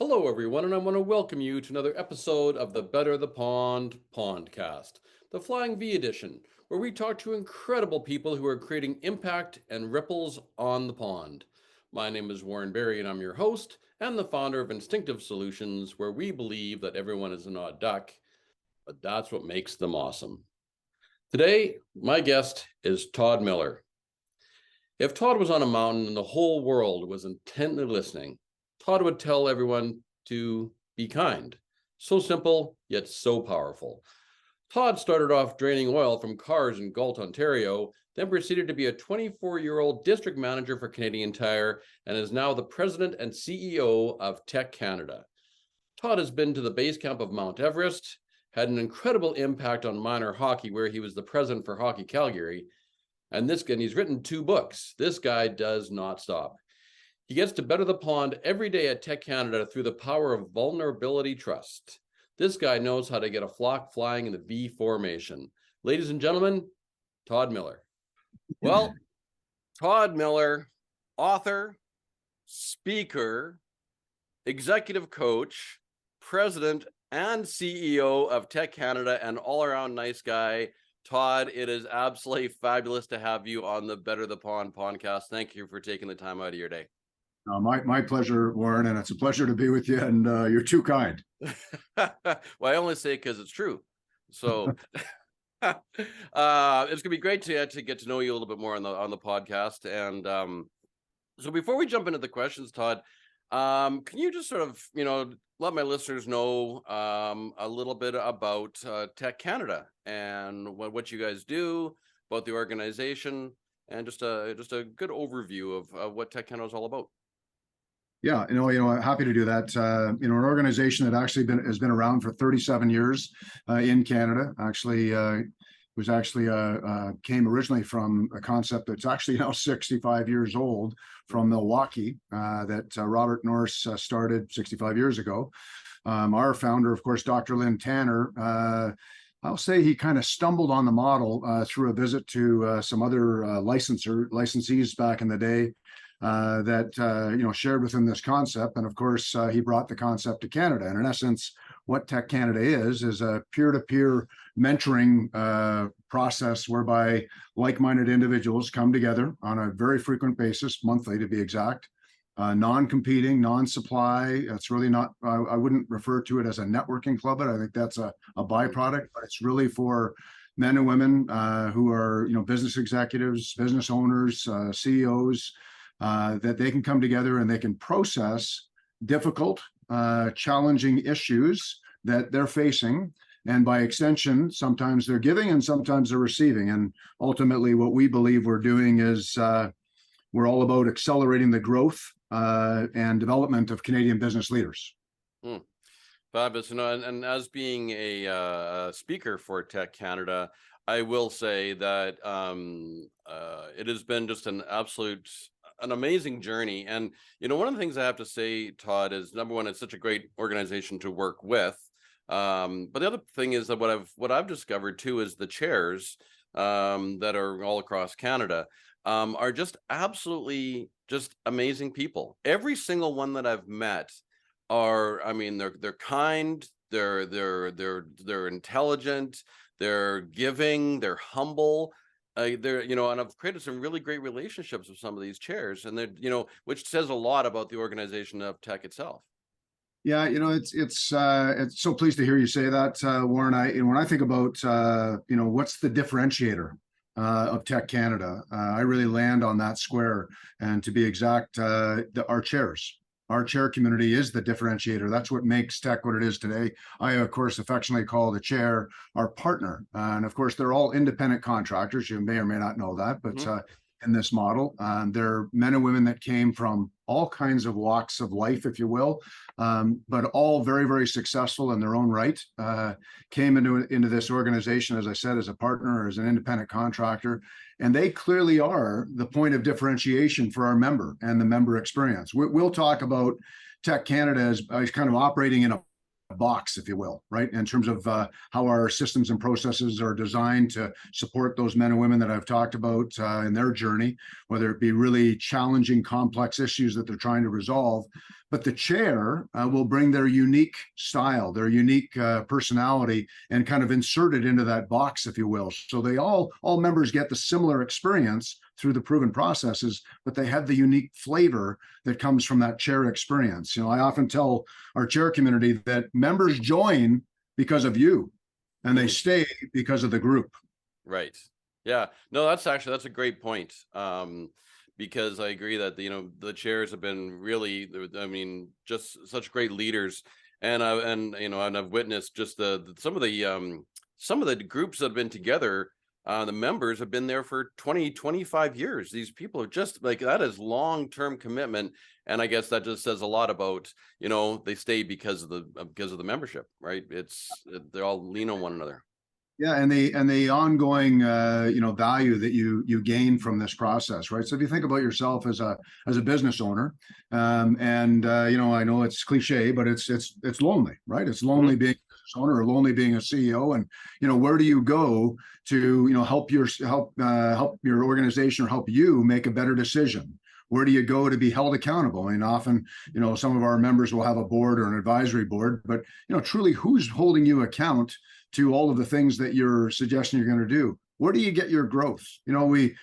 Hello, everyone, and I want to welcome you to another episode of the Better the Pond Pondcast, the Flying V edition, where we talk to incredible people who are creating impact and ripples on the pond. My name is Warren Berry, and I'm your host and the founder of Instinctive Solutions, where we believe that everyone is an odd duck, but that's what makes them awesome. Today, my guest is Todd Millar. If Todd was on a mountain and the whole world was intently listening, Todd would tell everyone to be kind. So simple, yet so powerful. Todd started off draining oil from cars in Galt, Ontario, then proceeded to be a 24-year-old district manager for Canadian Tire and is now the president and CEO of TEC Canada. Todd has been to the base camp of Mount Everest, had an incredible impact on minor hockey where he was the president for Hockey Calgary, and he's written 2 books. This guy does not stop. He gets to better the pond every day at TEC Canada through the power of vulnerability trust. This guy knows how to get a flock flying in the V formation. Ladies and gentlemen, Todd Millar. Well, Todd Millar, author, speaker, executive coach, president and CEO of TEC Canada, and all-around nice guy. Todd, it is absolutely fabulous to have you on the Better the Pond podcast. Thank you for taking the time out of your day. My pleasure, Warren, and it's a pleasure to be with you, and you're too kind. Well, I only say it because it's true. So it's gonna be great to get to know you a little bit more on the podcast. And so before we jump into the questions, Todd, can you just sort of let my listeners know a little bit about TEC Canada and what you guys do, about the organization, and just a good overview of what TEC Canada is all about? Yeah, happy to do that. An organization that actually has been around for 37 years in Canada. Actually, came originally from a concept that's actually now 65 years old from Milwaukee that Robert Norris started 65 years ago. Our founder, of course, Dr. Lynn Tanner. I'll say he kind of stumbled on the model through a visit to some other licensees back in the day. That shared with him this concept, and of course he brought the concept to Canada. And in essence, what TEC Canada is a peer-to-peer mentoring process whereby like-minded individuals come together on a very frequent basis, monthly to be exact, non-competing, non-supply. It's really not. I wouldn't refer to it as a networking club, but I think that's a byproduct. But it's really for men and women who are business executives, business owners, CEOs. That they can come together and they can process difficult, challenging issues that they're facing. And by extension, sometimes they're giving and sometimes they're receiving. And ultimately, what we believe we're doing is we're all about accelerating the growth and development of Canadian business leaders. Fabulous. And as being a speaker for TEC Canada, I will say that it has been just an amazing journey. And one of the things I have to say, Todd, is number one, it's such a great organization to work with. But the other thing is that what I've discovered too is the chairs that are all across Canada are just absolutely just amazing people. Every single one that I've met they're kind, they're intelligent, they're giving, they're humble. And I've created some really great relationships with some of these chairs, and they're, which says a lot about the organization of TEC itself. Yeah, it's so pleased to hear you say that, Warren. When I think about what's the differentiator of TEC Canada, I really land on that square, and to be exact, our chairs. Our chair community is the differentiator. That's what makes TEC what it is today. I, of course, affectionately call the chair our partner. And of course, they're all independent contractors. You may or may not know that, but in this model, they're men and women that came from all kinds of walks of life, if you will, but all very, very successful in their own right. Came into this organization, as I said, as a partner or as an independent contractor. And they clearly are the point of differentiation for our member and the member experience. We'll talk about TEC Canada as kind of operating in a box, if you will, right? In terms of how our systems and processes are designed to support those men and women that I've talked about in their journey, whether it be really challenging, complex issues that they're trying to resolve. But the chair will bring their unique style, their unique personality, and kind of insert it into that box, if you will. So they all members get the similar experience through the proven processes, but they have the unique flavor that comes from that chair experience. I often tell our chair community that members join because of you, and they stay because of the group. Right. Yeah. No, that's a great point. Because I agree that the chairs have been really, I mean, just such great leaders, and I've witnessed just some of the groups that have been together. The members have been there for 20-25 years. These people are just like, that is long-term commitment, and I guess that just says a lot about they stay because of the membership, right? They all lean on one another. Yeah, and the ongoing value that you gain from this process, right? So if you think about yourself as a business owner, and I know it's cliche, but it's lonely, right? It's lonely being a business owner, or lonely being a CEO, and where do you go to help your organization, or help you make a better decision? Where do you go to be held accountable? I mean, often, some of our members will have a board or an advisory board, but truly, who's holding you account to all of the things that you're suggesting you're going to do? Where do you get your growth? We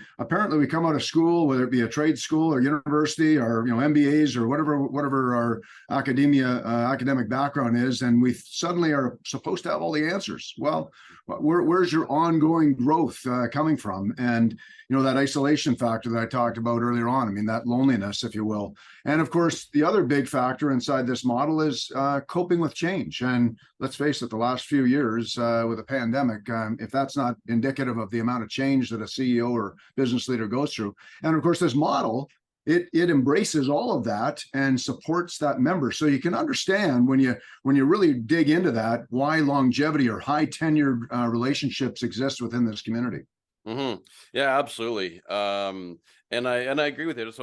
come out of school, whether it be a trade school or university, or MBAs, or whatever our academic background is, and we suddenly are supposed to have all the answers. Well, where's your ongoing growth coming from? And that isolation factor that I talked about earlier on. I mean, that loneliness, if you will. And of course, the other big factor inside this model is coping with change. And let's face it, the last few years with the pandemic, if that's not indicative of the amount of change that a CEO or business leader goes through. And of course, this model, it embraces all of that and supports that member. So you can understand when you really dig into that, why longevity or high tenured relationships exist within this community. Mm-hmm. Yeah, absolutely. And I agree with you. Just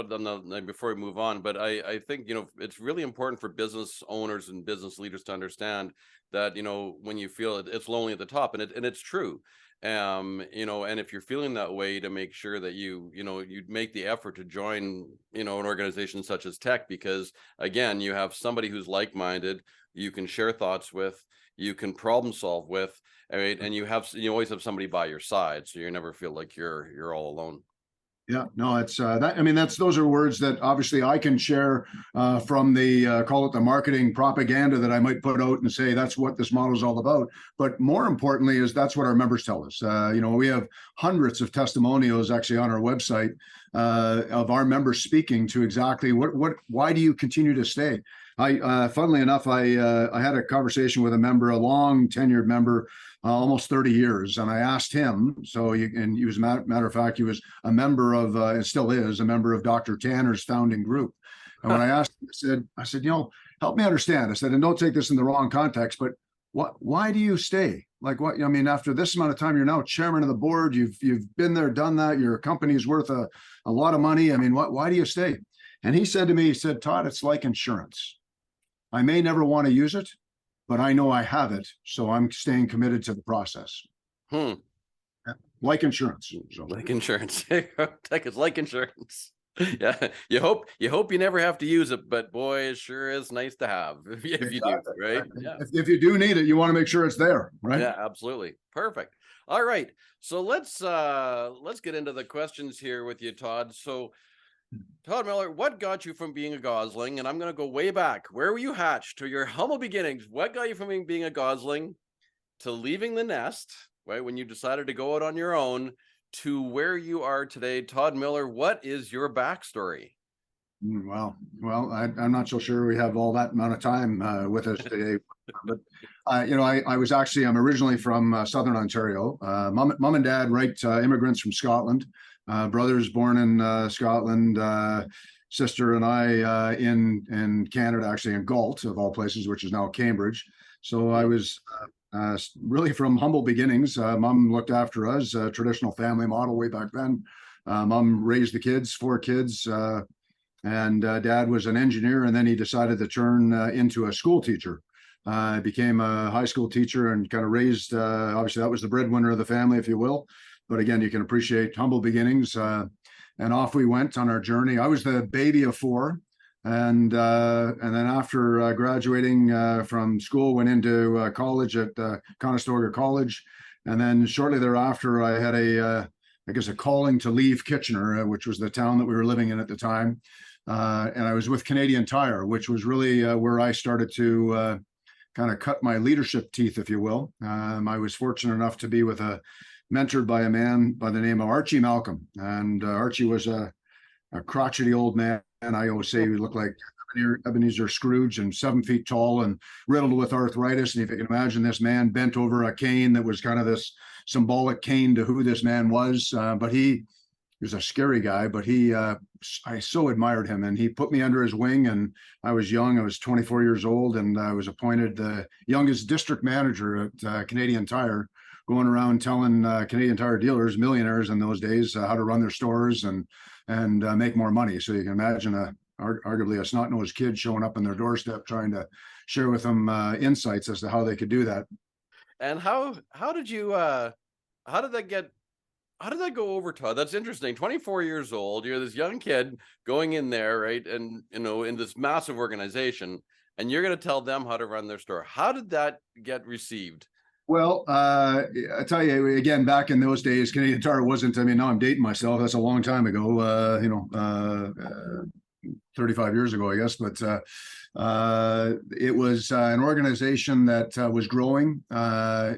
before we move on, but I think it's really important for business owners and business leaders to understand that when you feel it's lonely at the top, and it's true. And if you're feeling that way, to make sure that you'd make the effort to join an organization such as TEC, because again, you have somebody who's like-minded, you can share thoughts with, you can problem solve with, right? And you always have somebody by your side, so you never feel like you're all alone. Yeah, no, it's that. I mean, those are words that obviously I can share from the call it the marketing propaganda that I might put out and say that's what this model is all about. But more importantly, is that's what our members tell us. We have hundreds of testimonials actually on our website of our members speaking to exactly why do you continue to stay? Funnily enough, I had a conversation with a member, a long tenured member, almost 30 years. And I asked him, and he was, matter of fact, he was a member of, and still is a member of Dr. Tanner's founding group. And when I asked him, I said, help me understand. I said, and don't take this in the wrong context, but why do you stay? Like what, I mean, after this amount of time, you're now chairman of the board. You've been there, done that. Your company's worth a lot of money. I mean, why do you stay? And he said to me, Todd, it's like insurance. I may never want to use it, but I know I have it, so I'm staying committed to the process. Like insurance. Like insurance. TEC is like insurance. Yeah, you hope you never have to use it, but boy, it sure is nice to have if you do, right? Yeah. If you do need it, you want to make sure it's there, right? Yeah, absolutely. Perfect. All right, so let's get into the questions here with you, Todd. So, Todd Millar, what got you from being a gosling? And I'm going to go way back. Where were you hatched to your humble beginnings? What got you from being a gosling to leaving the nest, right, when you decided to go out on your own, to where you are today? Todd Millar, what is your backstory? Well, I'm not so sure we have all that amount of time with us today. But, I'm originally from Southern Ontario. Mom and dad, right, immigrants from Scotland. Brothers born in Scotland, sister and I in Canada, actually in Galt, of all places, which is now Cambridge. So I was really from humble beginnings. Mom looked after us, a traditional family model way back then. Mom raised the kids, 4 kids, and dad was an engineer, and then he decided to turn into a school teacher. I became a high school teacher and kind of raised, obviously that was the breadwinner of the family, if you will. But again, you can appreciate humble beginnings. And off we went on our journey. I was the baby of four. And then after graduating from school, went into college at Conestoga College. And then shortly thereafter, I had I guess, a calling to leave Kitchener, which was the town that we were living in at the time. And I was with Canadian Tire, which was really where I started to kind of cut my leadership teeth, if you will. I was fortunate enough to be mentored by a man by the name of Archie Malcolm. And Archie was a crotchety old man. And I always say he looked like Ebenezer Scrooge, and 7 feet tall and riddled with arthritis. And if you can imagine this man bent over a cane that was kind of this symbolic cane to who this man was. But he was a scary guy, but I so admired him, and he put me under his wing. And I was young. I was 24 years old, and I was appointed the youngest district manager at Canadian Tire, going around telling Canadian Tire dealers, millionaires in those days, how to run their stores and make more money. So you can imagine arguably a snot-nosed kid showing up on their doorstep trying to share with them insights as to how they could do that. And how did that go over, Todd? That's interesting. 24 years old, you're this young kid going in there, right? And in this massive organization, and you're going to tell them how to run their store. How did that get received? Well, I tell you again, back in those days, Canadian Tire wasn't. I mean, now I'm dating myself. That's a long time ago. 35 years ago, I guess. But it was an organization that was growing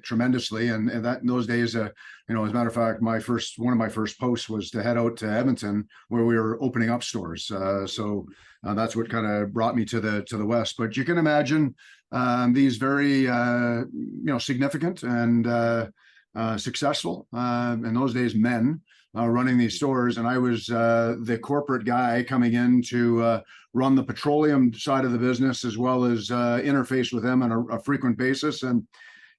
tremendously, and that in those days, as a matter of fact, one of my first posts was to head out to Edmonton, where we were opening up stores. So that's what kind of brought me to the west. But you can imagine these very significant and successful in those days men running these stores, and I was the corporate guy coming in to run the petroleum side of the business, as well as interface with them on a frequent basis. And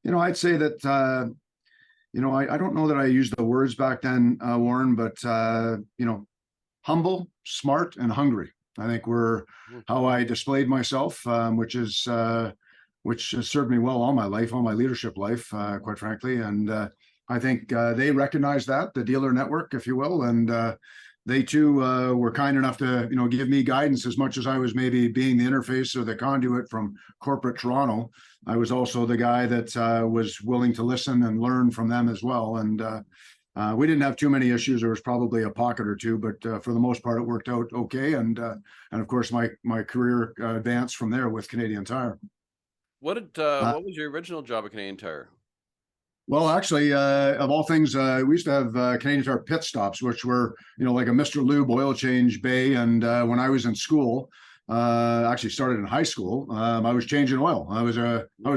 I'd say that I don't know that I used the words back then, Warren, but humble, smart, and hungry, I think, were how I displayed myself, which has served me well all my life, all my leadership life, quite frankly. And I think they recognize that, the dealer network, if you will, and they too were kind enough to give me guidance. As much as I was maybe being the interface or the conduit from corporate Toronto, I was also the guy that was willing to listen and learn from them as well. And we didn't have too many issues. There was probably a pocket or two, but for the most part, it worked out okay. And of course, my career advanced from there with Canadian Tire. What was your original job at Canadian Tire? Well, actually, of all things, we used to have Canadian Tire pit stops, which were, like a Mr. Lube oil change bay. And when I was in school, actually started in high school, I was changing oil. I was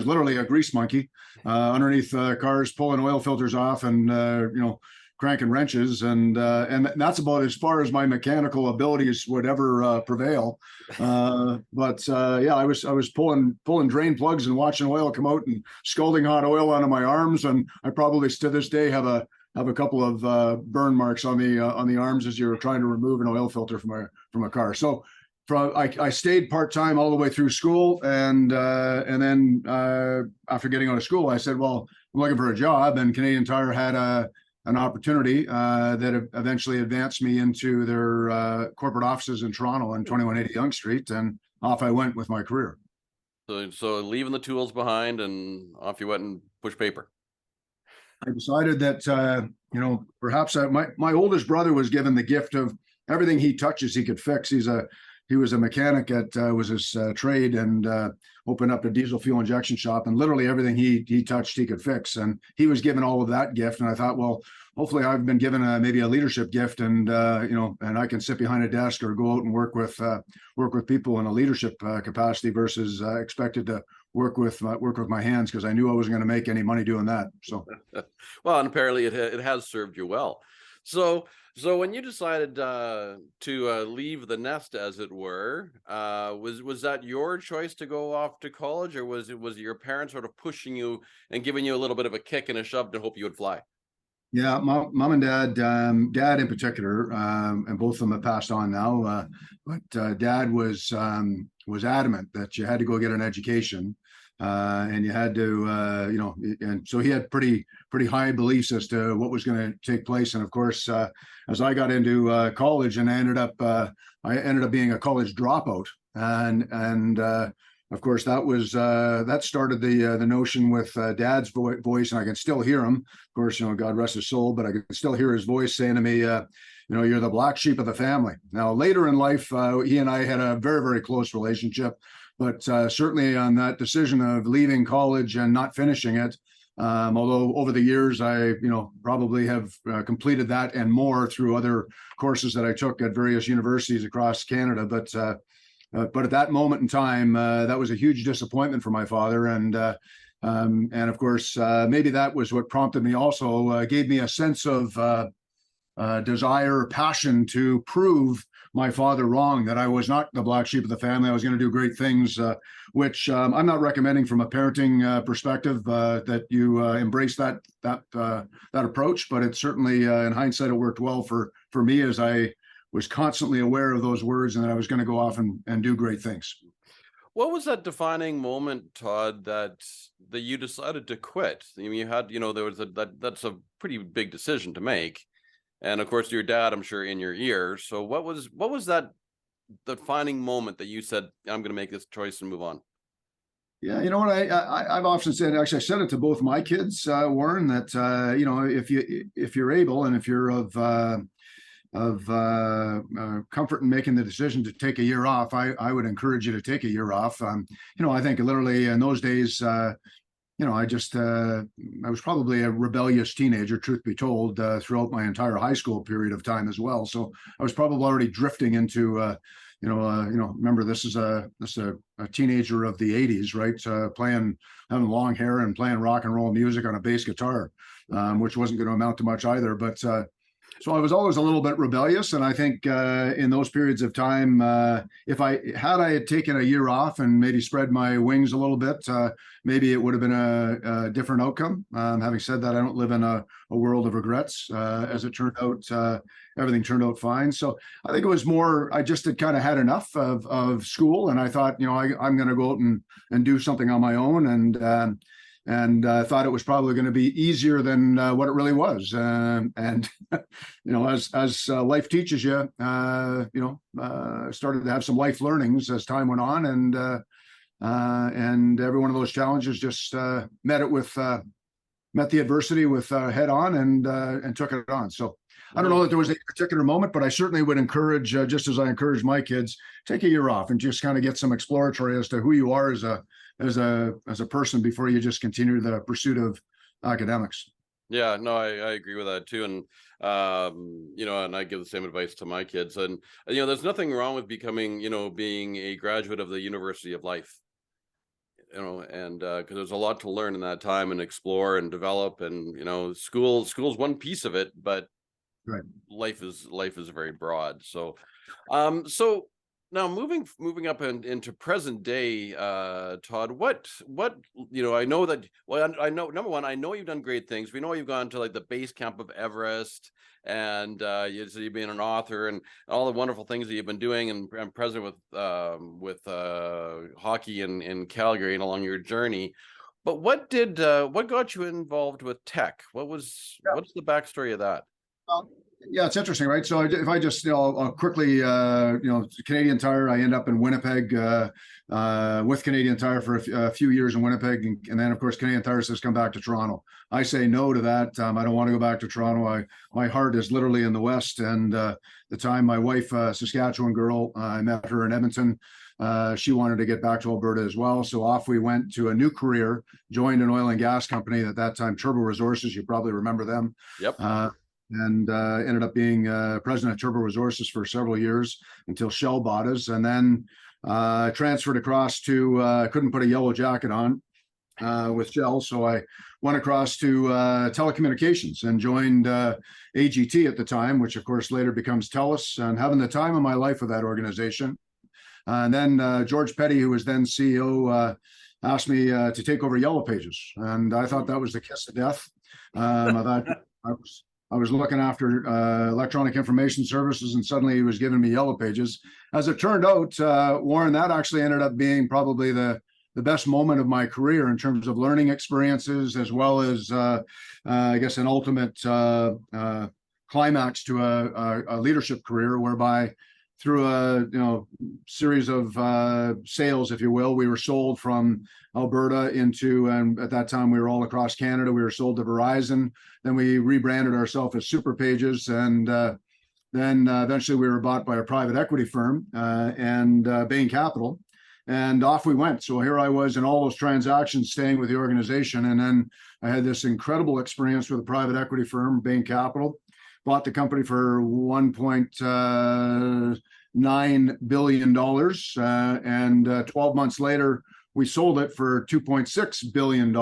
literally a grease monkey underneath cars, pulling oil filters off and, cranking wrenches. And that's about as far as my mechanical abilities would ever prevail. But I was pulling drain plugs and watching oil come out and scalding hot oil onto my arms. And I probably to this day have a couple of burn marks on the arms as you're trying to remove an oil filter from a car. So I stayed part-time all the way through school, and then after getting out of school, I said, well, I'm looking for a job, and Canadian Tire had an opportunity that eventually advanced me into their corporate offices in Toronto on 2180 Yonge Street, and off I went with my career. So leaving the tools behind, and off you went and pushed paper. I decided that perhaps my oldest brother was given the gift of everything he touches he could fix. He was a mechanic was his trade, and opened up a diesel fuel injection shop, and literally everything he touched he could fix. And he was given all of that gift, and I thought, well, hopefully I've been given maybe a leadership gift, and and I can sit behind a desk or go out and work with people in a leadership capacity versus expected to work with my hands, because I knew I wasn't going to make any money doing that. So, well, and apparently it has served you well. So when you decided to leave the nest, as it were, was that your choice to go off to college, or was your parents sort of pushing you and giving you a little bit of a kick and a shove to hope you would fly? Yeah, mom and dad, dad in particular, and both of them have passed on now. But dad was was adamant that you had to go get an education, and you had to, and so he had pretty high beliefs as to what was going to take place. And of course, as I got into college, and I ended up being a college dropout, and of course that started the notion with Dad's voice, and I can still hear him. Of course, God rest his soul, but I can still hear his voice saying to me, you're the black sheep of the family. Now, later in life, he and I had a very close relationship, but certainly on that decision of leaving college and not finishing it, although over the years I, probably have completed that and more through other courses that I took at various universities across Canada. But at that moment in time, that was a huge disappointment for my father. And of course, maybe that was what prompted me also, gave me a sense of desire, passion to prove my father wrong, that I was not the black sheep of the family. I was going to do great things, which I'm not recommending from a parenting perspective, that you embrace that approach. But it certainly, in hindsight, it worked well for me, as I was constantly aware of those words and that I was going to go off and do great things. What was that defining moment, Todd, that you decided to quit? I mean, you had, there was that's a pretty big decision to make. And of course, your dad, I'm sure, in your ear. So what was that defining moment that you said, I'm going to make this choice and move on? Yeah, you know what, I've often said, actually, I said it to both my kids, Warren, that if you're able, and if you're of comfort in making the decision to take a year off, I would encourage you to take a year off. I think literally in those days, I was probably a rebellious teenager, truth be told, throughout my entire high school period of time as well. So I was probably already drifting into, remember, this is a teenager of the 80s, right? Having long hair and playing rock and roll music on a bass guitar, which wasn't going to amount to much either. But so I was always a little bit rebellious, and I think in those periods of time, if I had taken a year off and maybe spread my wings a little bit, maybe it would have been a different outcome. Having said that, I don't live in a world of regrets. As it turned out, everything turned out fine. So I think it was more, I just had kind of had enough of school, and I thought, I'm going to go out and do something on my own, and thought it was probably going to be easier than what it really was. And as life teaches you, started to have some life learnings as time went on, and every one of those challenges just met the adversity with head on, and took it on. So I don't know that there was a particular moment, but I certainly would encourage, just as I encourage my kids, take a year off and just kind of get some exploratory as to who you are as a person before you just continue the pursuit of academics. Yeah, no, I agree with that too. And, and I give the same advice to my kids. And, there's nothing wrong with becoming, being a graduate of the University of Life, and because there's a lot to learn in that time and explore and develop. And, school's one piece of it, but right. Life is very broad. So, now moving up into present day, Todd, what I know that, well, I know, number one, I know you've done great things. We know you've gone to like the base camp of Everest, and you've been an author and all the wonderful things that you've been doing, and president with hockey in Calgary and along your journey. But what got you involved with TEC? What's the backstory of that? Yeah, it's interesting, right? So if I just, I'll quickly, Canadian Tire, I end up in Winnipeg with Canadian Tire for a few years in Winnipeg. And then, of course, Canadian Tire says, come back to Toronto. I say no to that. I don't want to go back to Toronto. My heart is literally in the West. And the time my wife, Saskatchewan girl, I met her in Edmonton. She wanted to get back to Alberta as well. So off we went to a new career, joined an oil and gas company at that time, Turbo Resources. You probably remember them. Yep. And ended up being president of Turbo Resources for several years until Shell bought us. And then transferred across to, couldn't put a yellow jacket on with Shell. So I went across to telecommunications and joined AGT at the time, which of course later becomes TELUS, and having the time of my life with that organization. And then George Petty, who was then CEO, asked me to take over Yellow Pages. And I thought that was the kiss of death. I I was looking after electronic information services, and suddenly he was giving me Yellow Pages. As it turned out, Warren, that actually ended up being probably the best moment of my career in terms of learning experiences, as well as I guess an ultimate climax to a leadership career, whereby through a series of sales, if you will, we were sold from Alberta into, and at that time we were all across Canada. We were sold to Verizon. Then we rebranded ourselves as Super Pages, and then eventually we were bought by a private equity firm and Bain Capital, and off we went. So here I was in all those transactions, staying with the organization, and then I had this incredible experience with a private equity firm, Bain Capital. Bought the company for $1.9 billion. And 12 months later, we sold it for $2.6 billion.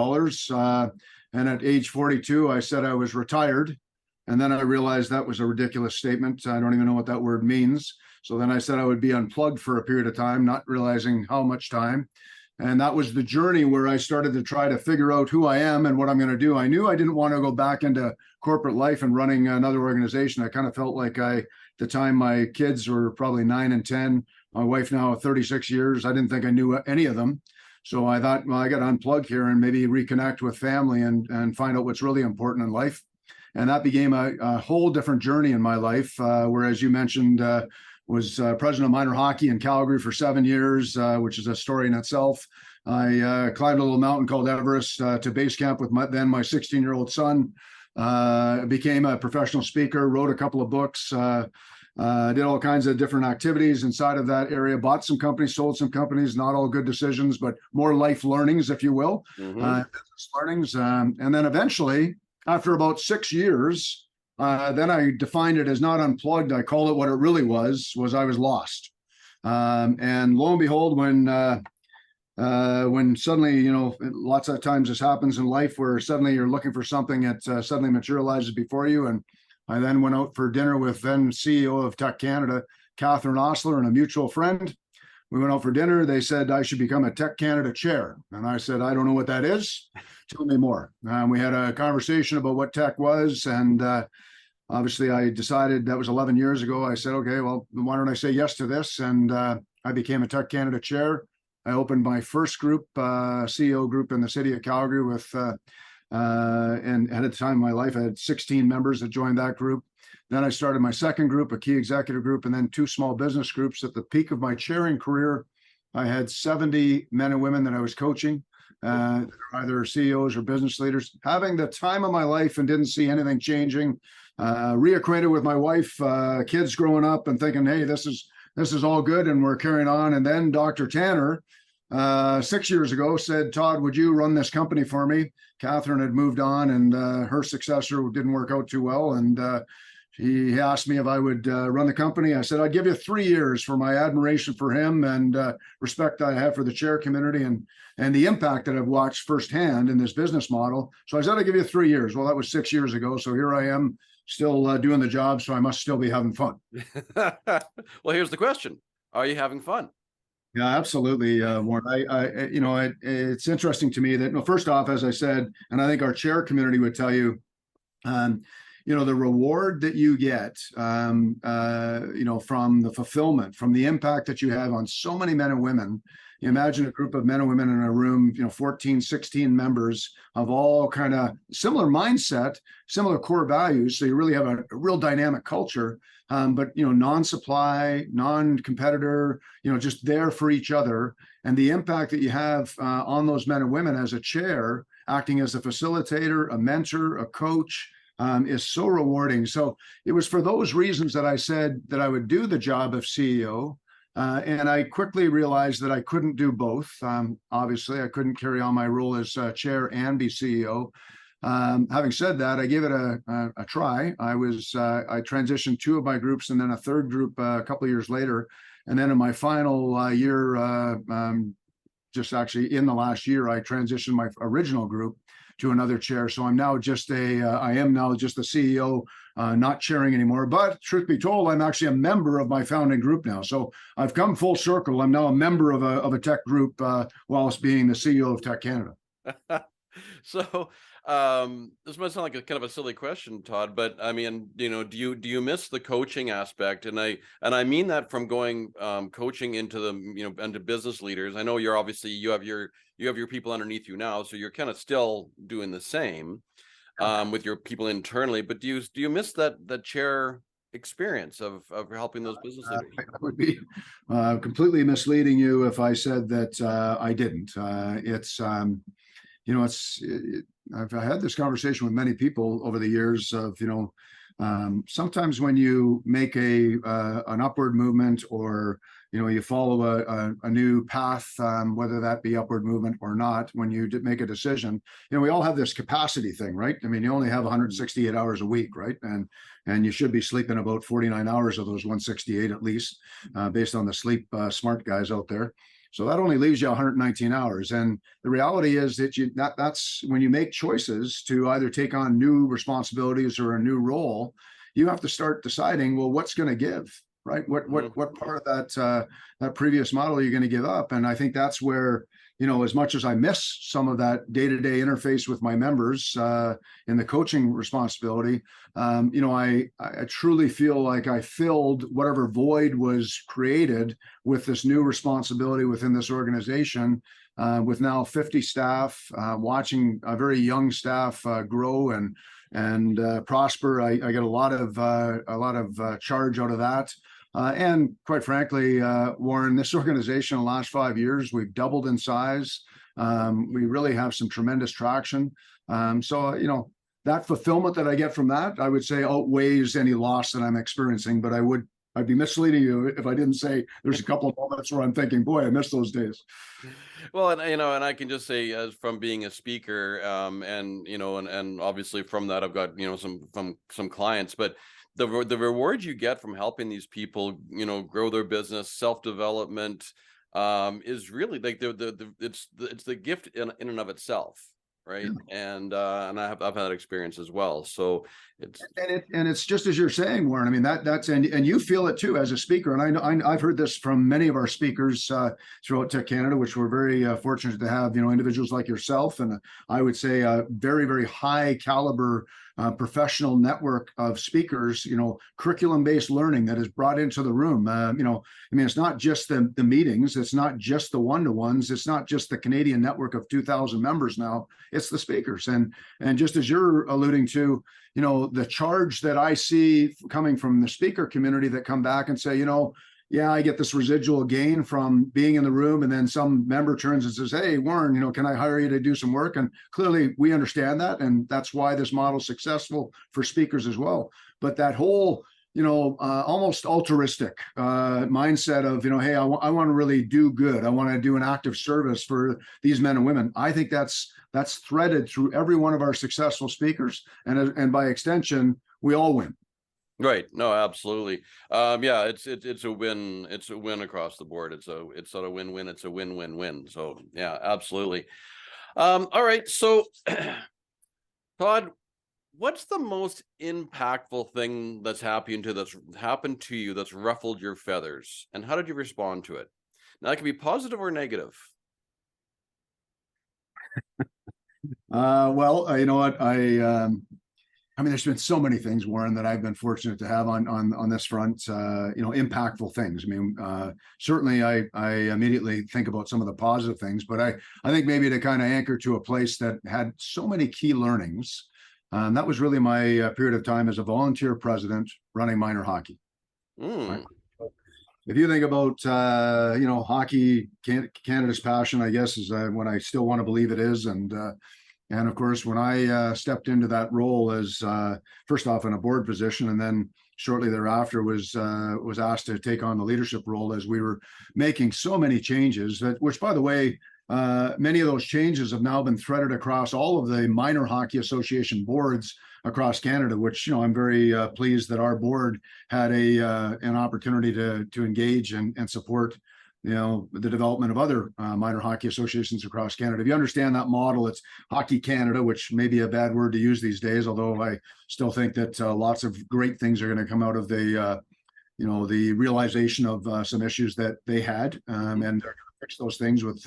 And at age 42, I said I was retired. And then I realized that was a ridiculous statement. I don't even know what that word means. So then I said I would be unplugged for a period of time, not realizing how much time. And that was the journey where I started to try to figure out who I am and what I'm going to do. I knew I didn't want to go back into corporate life and running another organization. I kind of felt like at the time my kids were probably 9 and 10, my wife now 36 years. I didn't think I knew any of them. So I thought, well, I got to unplug here and maybe reconnect with family and find out what's really important in life. And that became a whole different journey in my life, where, as you mentioned, was president of minor hockey in Calgary for 7 years, which is a story in itself. I climbed a little mountain called Everest to base camp with my 16-year-old son. Became a professional speaker, wrote a couple of books, did all kinds of different activities inside of that area, bought some companies, sold some companies, not all good decisions, but more life learnings, if you will, business learnings. And then eventually, after about 6 years, then I defined it as not unplugged. I called it what it really was I was lost. And lo and behold, when suddenly, lots of times this happens in life where suddenly you're looking for something that suddenly materializes before you. And I then went out for dinner with then CEO of TEC Canada, Catherine Osler, and a mutual friend. We went out for dinner. They said I should become a TEC Canada chair. And I said, I don't know what that is. Tell me more. We had a conversation about what TEC was. And obviously I decided, that was 11 years ago. I said, okay, well, why don't I say yes to this? And I became a TEC Canada chair. I opened my first group, CEO group in the city of Calgary with, and at the time of my life, I had 16 members that joined that group. Then I started my second group, a key executive group, and then 2 small business groups. At the peak of my chairing career, I had 70 men and women that I was coaching, either CEOs or business leaders, having the time of my life and didn't see anything changing. Reacquainted with my wife, kids growing up, and thinking, hey, this is all good, and we're carrying on. And then Dr. Tanner, 6 years ago, said, Todd, would you run this company for me? Catherine had moved on, and her successor didn't work out too well. And he asked me if I would run the company. I said, I'd give you 3 years for my admiration for him and respect I have for the chair community and the impact that I've watched firsthand in this business model. So I said, I'd give you 3 years. Well, that was 6 years ago. So here I am, still doing the job. So I must still be having fun. Well, here's the question. Are you having fun? Yeah, absolutely, Warren. It's interesting to me that, first off, as I said, and I think our chair community would tell you, the reward that you get, from the fulfillment, from the impact that you have on so many men and women. You imagine a group of men and women in a room, 14, 16 members of all kind of similar mindset, similar core values. So you really have a real dynamic culture, but, non-supply, non-competitor, just there for each other. And the impact that you have on those men and women as a chair, acting as a facilitator, a mentor, a coach, is so rewarding. So it was for those reasons that I said that I would do the job of CEO. And I quickly realized that I couldn't do both. Obviously, I couldn't carry on my role as chair and be CEO. Having said that, I gave it a try. I transitioned 2 of my groups and then a third group a couple of years later. And then in my final year, just actually in the last year, I transitioned my original group to another chair. So I'm now I am now just the CEO, not chairing anymore. But truth be told, I'm actually a member of my founding group now. So I've come full circle. I'm now a member of a TEC group whilst being the CEO of TEC Canada. So, this might sound like a kind of a silly question, Todd, but I mean, do you miss the coaching aspect? And I mean that from going coaching into into business leaders. I know you have your people underneath you now, so you're kind of still doing the same with your people internally. But do you miss that chair experience of helping those business leaders? I would be completely misleading you if I said that I didn't. I've had this conversation with many people over the years of, sometimes when you make an upward movement, or, you follow a new path, whether that be upward movement or not, when you make a decision, we all have this capacity thing, right? I mean, you only have 168 hours a week, right? And you should be sleeping about 49 hours of those 168 at least, based on the sleep smart guys out there. So that only leaves you 119 hours. And the reality is that that's when you make choices to either take on new responsibilities or a new role, you have to start deciding, well, what's going to give, right? What part of that previous model are you going to give up? And I think that's where, as much as I miss some of that day-to-day interface with my members in the coaching responsibility, I truly feel like I filled whatever void was created with this new responsibility within this organization, with now 50 staff, watching a very young staff grow and prosper. I get a lot of charge out of that. And quite frankly, Warren, this organization in the last 5 years, we've doubled in size. We really have some tremendous traction. So, that fulfillment that I get from that, I would say outweighs any loss that I'm experiencing. But I'd be misleading you if I didn't say there's a couple of moments where I'm thinking, boy, I miss those days. Well, and I can just say, as from being a speaker, and obviously from that, I've got some clients, but the reward you get from helping these people, grow their business, self-development, is really like it's the gift in and of itself, right? And I've had that experience as well. So it's just as you're saying, Warren. I mean, and you feel it too as a speaker. And I've heard this from many of our speakers throughout TEC Canada, which we're very fortunate to have, individuals like yourself, and I would say a very, very high caliber professional network of speakers, curriculum-based learning that is brought into the room. It's not just the meetings, it's not just the one-to-ones, it's not just the Canadian network of 2,000 members now, it's the speakers. And just as you're alluding to, the charge that I see coming from the speaker community that come back and say, yeah, I get this residual gain from being in the room, and then some member turns and says, hey, Warren, can I hire you to do some work? And clearly we understand that, and that's why this model is successful for speakers as well. But that whole, almost altruistic mindset of, hey, I want to really do good. I want to do an active service for these men and women. I think that's threaded through every one of our successful speakers, and by extension, we all win. Right. No, absolutely. Yeah, it's a win. It's a win across the board. It's not a win-win. It's a win-win-win. So yeah, absolutely. All right. So Todd, what's the most impactful thing that's happened to you that's ruffled your feathers, and how did you respond to it? Now, it can be positive or negative. Well, you know what? I mean, there's been so many things, Warren, that I've been fortunate to have on this front. Impactful things. I mean, certainly, I immediately think about some of the positive things, but I think maybe to kind of anchor to a place that had so many key learnings. That was really my period of time as a volunteer president running minor hockey. Right? If you think about, hockey, Canada's passion, I guess, is what I still want to believe it is. And of course, when I stepped into that role as first off in a board position, and then shortly thereafter was asked to take on the leadership role as we were making so many changes, which, by the way, many of those changes have now been threaded across all of the minor hockey association boards across Canada, which, I'm very pleased that our board had an opportunity to engage and support the development of other minor hockey associations across Canada. If you understand that model, it's Hockey Canada, which may be a bad word to use these days, although I still think that lots of great things are going to come out of the realization of some issues that they had, and they're fix those things with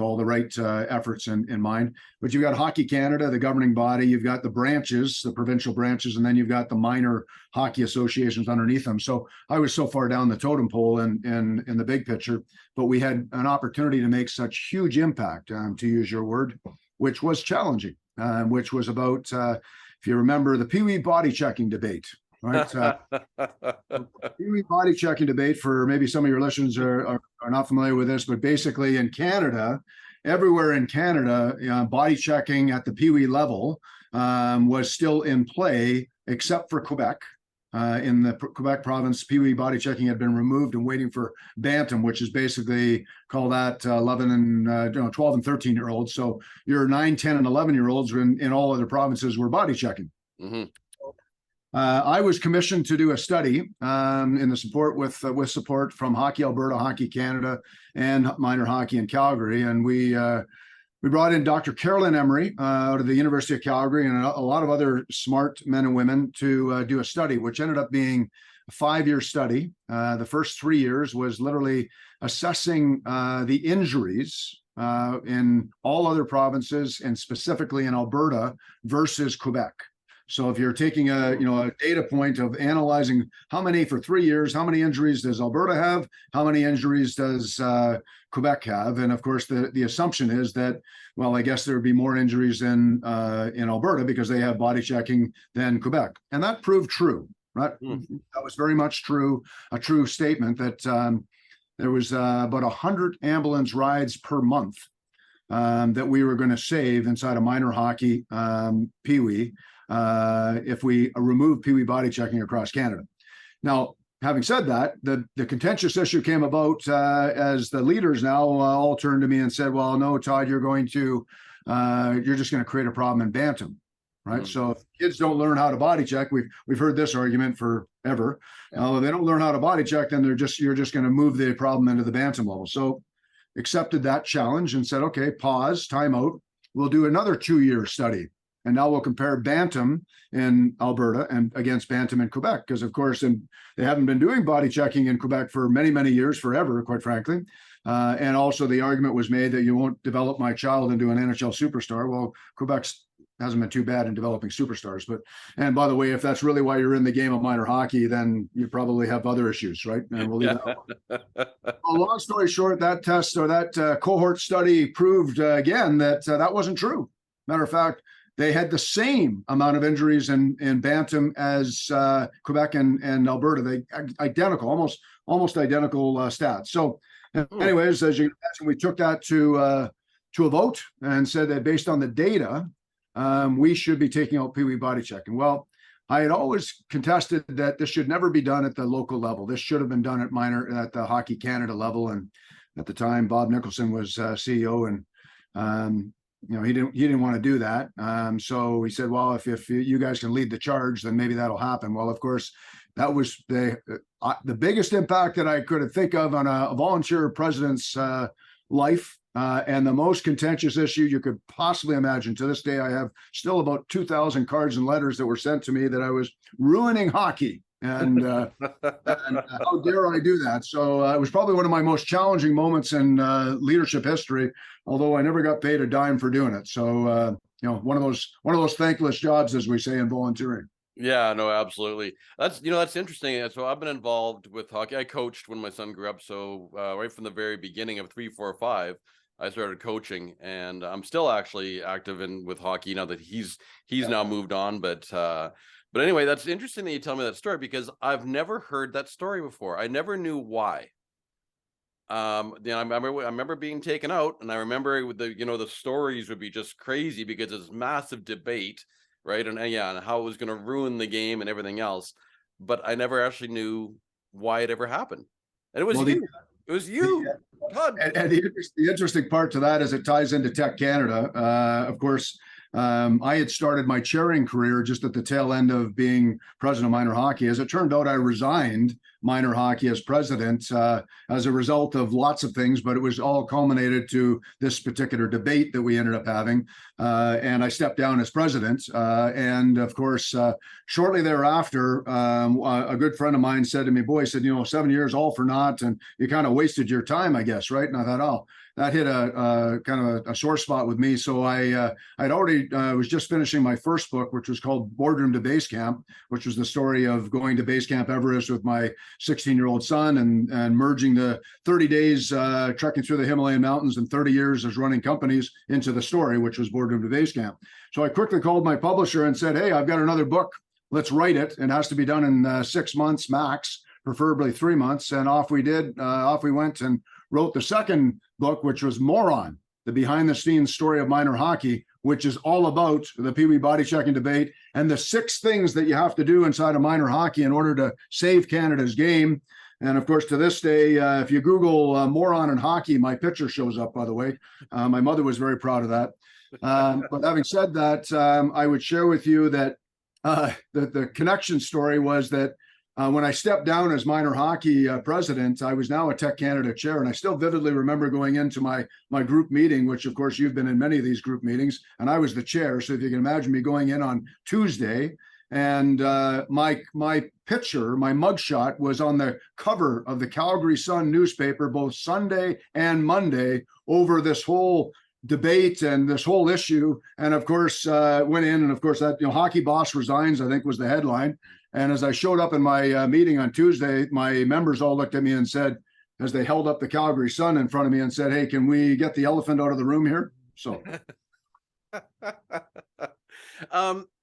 all the right efforts in mind. But you've got Hockey Canada, the governing body. You've got the branches, the provincial branches, and then you've got the minor hockey associations underneath them. So I was so far down the totem pole in the big picture, but we had an opportunity to make such huge impact, to use your word, which was challenging, which was about, if you remember, the Pee Wee body checking debate. Right. Pee Wee body checking debate, for maybe some of your listeners are not familiar with this, but basically in Canada, everywhere in Canada, body checking at the Pee Wee level was still in play, except for Quebec. In the Quebec province, Pee Wee body checking had been removed and waiting for Bantam, which is basically call that 11 and 12 and 13-year-olds. So your 9, 10, and 11-year-olds in all other provinces were body checking. Mm-hmm. I was commissioned to do a study in the support with support from Hockey Alberta, Hockey Canada, and Minor Hockey in Calgary, and we brought in Dr. Carolyn Emery out of the University of Calgary and a lot of other smart men and women to do a study, which ended up being a 5-year study. The first 3 years was literally assessing the injuries in all other provinces and specifically in Alberta versus Quebec. So if you're taking a data point of analyzing how many for 3 years, how many injuries does Alberta have? How many injuries does Quebec have? And of course, the assumption is that, well, I guess there would be more injuries in Alberta because they have body checking than Quebec. And that proved true, right? That was very much true, a true statement that there was about 100 ambulance rides per month that we were going to save inside of minor hockey, Pee Wee, if we remove Pee Wee body checking across Canada. Now, having said that, the contentious issue came about as the leaders now all turned to me and said, well, no, Todd, you're just going to create a problem in Bantam, right? Mm-hmm. So if kids don't learn how to body check, we've heard this argument forever. If they don't learn how to body check, then you're just going to move the problem into the Bantam level. So accepted that challenge and said, okay, pause, time out. We'll do another 2-year study. And now we'll compare Bantam in Alberta and against Bantam in Quebec, because of course, they haven't been doing body checking in Quebec for many, many years, forever, quite frankly. And also the argument was made that you won't develop my child into an NHL superstar. Well, Quebec hasn't been too bad in developing superstars. And by the way, if that's really why you're in the game of minor hockey, then you probably have other issues, right? And we'll leave that one. Long story short, that test or that cohort study proved again that that wasn't true. Matter of fact, they had the same amount of injuries in Bantam as Quebec and Alberta. They identical, almost identical stats. So, anyways, as you can imagine, we took that to a vote and said that based on the data, we should be taking out Pee Wee body checking. Well, I had always contested that this should never be done at the local level. This should have been done at the Hockey Canada level. And at the time, Bob Nicholson was CEO, and he didn't want to do that. So he said, well, if you guys can lead the charge, then maybe that'll happen. Well, of course, that was the biggest impact that I could think of on a volunteer president's life, and the most contentious issue you could possibly imagine. To this day, I have still about 2,000 cards and letters that were sent to me that I was ruining hockey. And how dare I do that? So it was probably one of my most challenging moments in leadership history, although I never got paid a dime for doing it. So one of those thankless jobs, as we say in volunteering. Yeah, no, absolutely. That's interesting. So I've been involved with hockey. I coached when my son grew up. So right from the very beginning of 3, 4, 5, I started coaching, and I'm still actually active with hockey now that he's now moved on. But anyway, that's interesting that you tell me that story, because I've never heard that story before. I never knew why. I remember being taken out, and I remember the stories would be just crazy because it's massive debate, right? And how it was going to ruin the game and everything else. But I never actually knew why it ever happened. And it was it was you. And the interesting part to that is it ties into TEC Canada. Of course, I had started my chairing career just at the tail end of being president of minor hockey. As it turned out, I resigned minor hockey as president as a result of lots of things, but it was all culminated to this particular debate that we ended up having. And I stepped down as president. And of course, shortly thereafter, a good friend of mine said to me, boy, he said, 7 years all for naught, and you kind of wasted your time, I guess, right? And I thought, oh, that hit a kind of a sore spot with me. So I'd already was just finishing my first book, which was called Boardroom to Base Camp, which was the story of going to Base Camp Everest with my 16-year-old son and merging the 30 days trekking through the Himalayan mountains and 30 years as running companies into the story, which was Boardroom to Base Camp. So I quickly called my publisher and said, hey, I've got another book. Let's write it. It has to be done in 6 months max, preferably 3 months. And off we did. Off we went and wrote the second book, which was Moron, the behind-the-scenes story of minor hockey, which is all about the Pee Wee body checking debate and the 6 things that you have to do inside of minor hockey in order to save Canada's game. And of course, to this day, if you Google moron and hockey, my picture shows up, by the way. My mother was very proud of that. But having said that, I would share with you that the connection story was that when I stepped down as minor hockey president, I was now a TEC Canada chair, and I still vividly remember going into my group meeting, which of course you've been in many of these group meetings, and I was the chair. So if you can imagine me going in on Tuesday, and my picture, my mugshot, was on the cover of the Calgary Sun newspaper both Sunday and Monday over this whole debate and this whole issue. And of course, went in, and of course that hockey boss resigns, I think, was the headline. And as I showed up in my meeting on Tuesday, my members all looked at me and said, as they held up the Calgary Sun in front of me and said, hey, can we get the elephant out of the room here? So.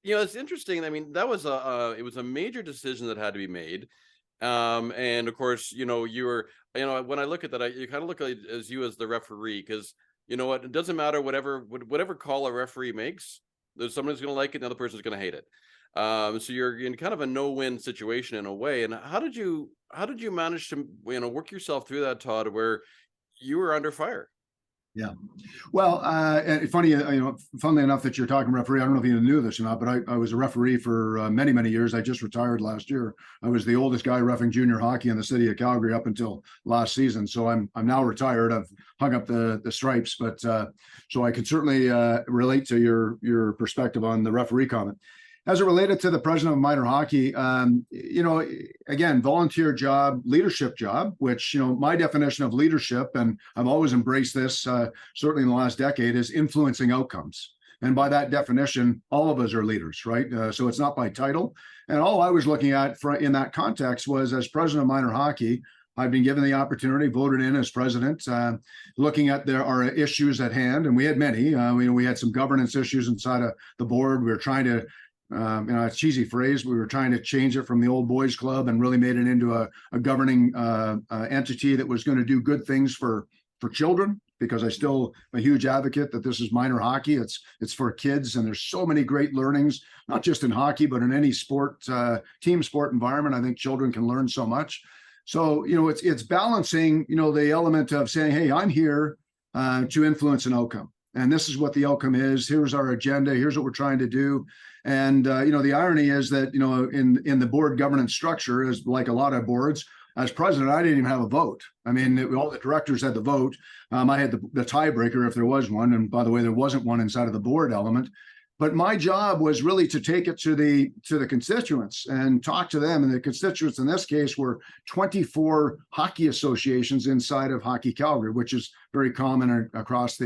It's interesting. I mean, that was it was a major decision that had to be made. And of course, you were, when I look at that, you kind of look at it as you as the referee, because you know what, it doesn't matter whatever call a referee makes, there's someone who's going to like it, and the other person's going to hate it. So you're in kind of a no-win situation in a way. And how did you manage to work yourself through that, Todd, where you were under fire? Yeah. Well, and funnily enough that you're talking referee, I don't know if you knew this or not, but I was a referee for many, many years. I just retired last year. I was the oldest guy reffing junior hockey in the city of Calgary up until last season. So I'm now retired. I've hung up the stripes, but so I can certainly relate to your perspective on the referee comment. As it related to the president of minor hockey, again, volunteer job, leadership job, which, my definition of leadership, and I've always embraced this, certainly in the last decade, is influencing outcomes. And by that definition, all of us are leaders, right? So it's not by title. And all I was looking at in that context was, as president of minor hockey, I've been given the opportunity, voted in as president, looking at our issues at hand. And we had many. We had some governance issues inside of the board. We were trying to, a cheesy phrase, we were trying to change it from the old boys club and really made it into a governing entity that was going to do good things for children, because I still am a huge advocate that this is minor hockey. It's for kids, and there's so many great learnings, not just in hockey, but in any sport, team sport environment. I think children can learn so much. So, it's balancing, the element of saying, hey, I'm here to influence an outcome. And this is what the outcome is. Here's our agenda. Here's what we're trying to do. And, the irony is that, in the board governance structure, is like a lot of boards, as president, I didn't even have a vote. I mean, all the directors had the vote. I had the tiebreaker if there was one. And by the way, there wasn't one inside of the board element. But my job was really to take it to the constituents and talk to them. And the constituents in this case were 24 hockey associations inside of Hockey Calgary, which is very common across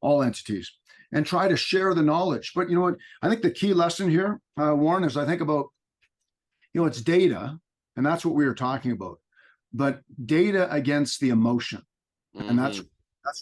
all entities, and try to share the knowledge. But you know what? I think the key lesson here, Warren, is I think about, it's data, and that's what we were talking about. But data against the emotion, and that's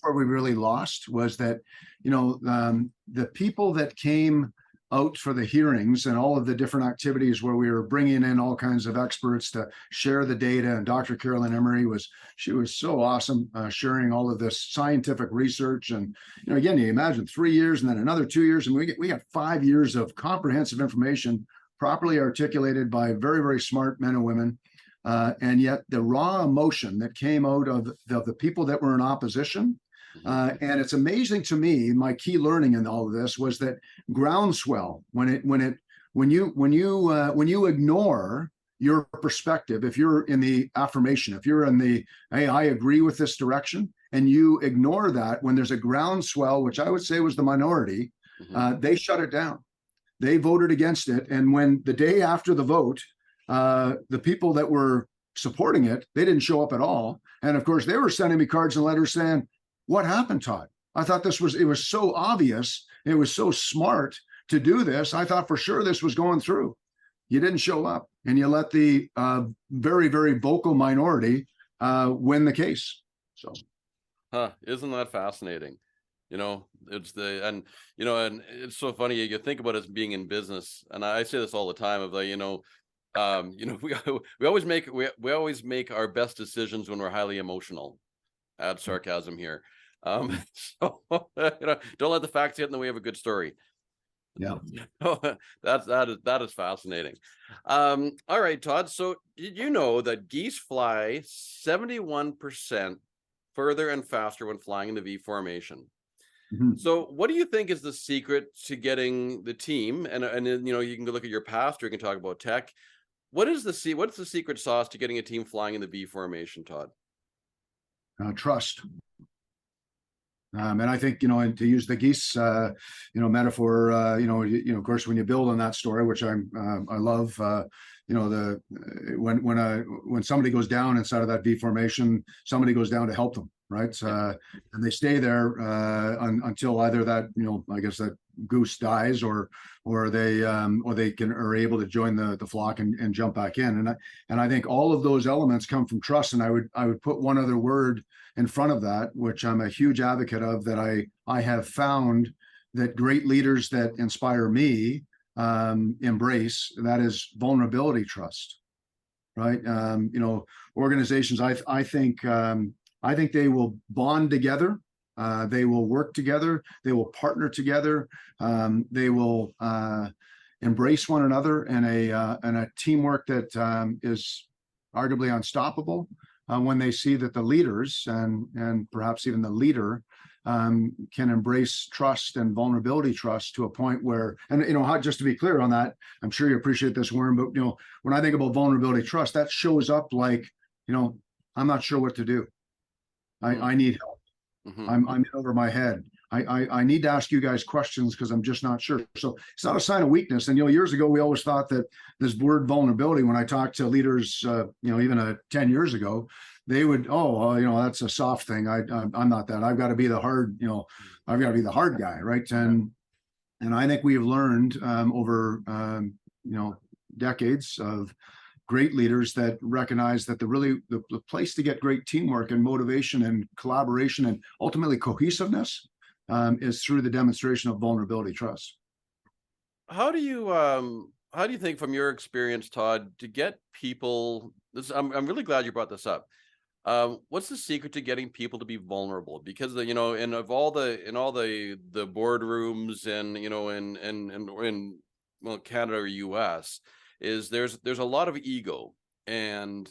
where we really lost, was that, the people that came out for the hearings and all of the different activities where we were bringing in all kinds of experts to share the data. And Dr. Carolyn Emery was so awesome, sharing all of this scientific research. And, again, you imagine 3 years and then another 2 years, and we got 5 years of comprehensive information properly articulated by very, very smart men and women. And yet the raw emotion that came out of the people that were in opposition And it's amazing to me, my key learning in all of this was that groundswell, when you ignore your perspective, if you're in the affirmation, if you're in the, hey, I agree with this direction, and you ignore that, when there's a groundswell, which I would say was the minority, they shut it down. They voted against it. And when the day after the vote, the people that were supporting it, they didn't show up at all. And of course, they were sending me cards and letters saying, what happened, Todd? I thought it was so obvious. It was so smart to do this. I thought for sure this was going through. You didn't show up, and you let the very, very vocal minority win the case. So, isn't that fascinating? It's and it's so funny. You think about us being in business, and I say this all the time of like, we always make our best decisions when we're highly emotional. Add sarcasm here. So don't let the facts get in the way of a good story. Yeah, that is fascinating. All right, Todd. So did you know that geese fly 71% further and faster when flying in the V formation? So what do you think is the secret to getting the team? And you can go look at your past, or you can talk about tech. What's the secret sauce to getting a team flying in the V formation, Todd? Trust. And I think, and to use the geese, metaphor, of course, when you build on that story, which I love, when somebody goes down inside of that V formation, somebody goes down to help them, right? And they stay there until either that, I guess that goose dies, or they are able to join the flock and jump back in. And I think all of those elements come from trust. And I would put one other word in front of that, which I'm a huge advocate of, that I have found that great leaders that inspire me embrace, that is vulnerability trust, right? Organizations, I think they will bond together. They will work together. They will partner together. They will embrace one another in a teamwork that is arguably unstoppable when they see that the leaders and perhaps even the leader can embrace trust and vulnerability trust to a point where, and just to be clear on that, I'm sure you appreciate this, Warren, but when I think about vulnerability trust, that shows up like, I'm not sure what to do. I need help. I'm in over my head. I need to ask you guys questions because I'm just not sure. So it's not a sign of weakness. And years ago we always thought that this word vulnerability, when I talked to leaders, even 10 years ago, they would, that's a soft thing. I'm not that. I've got to be the hard, I've got to be the hard guy, right? And I think we have learned over decades of great leaders that recognize that the place to get great teamwork and motivation and collaboration and ultimately cohesiveness is through the demonstration of vulnerability trust. How do you think, from your experience, Todd, to get people? I'm really glad you brought this up. What's the secret to getting people to be vulnerable? Because in all the boardrooms and in Canada or US, is there's a lot of ego, and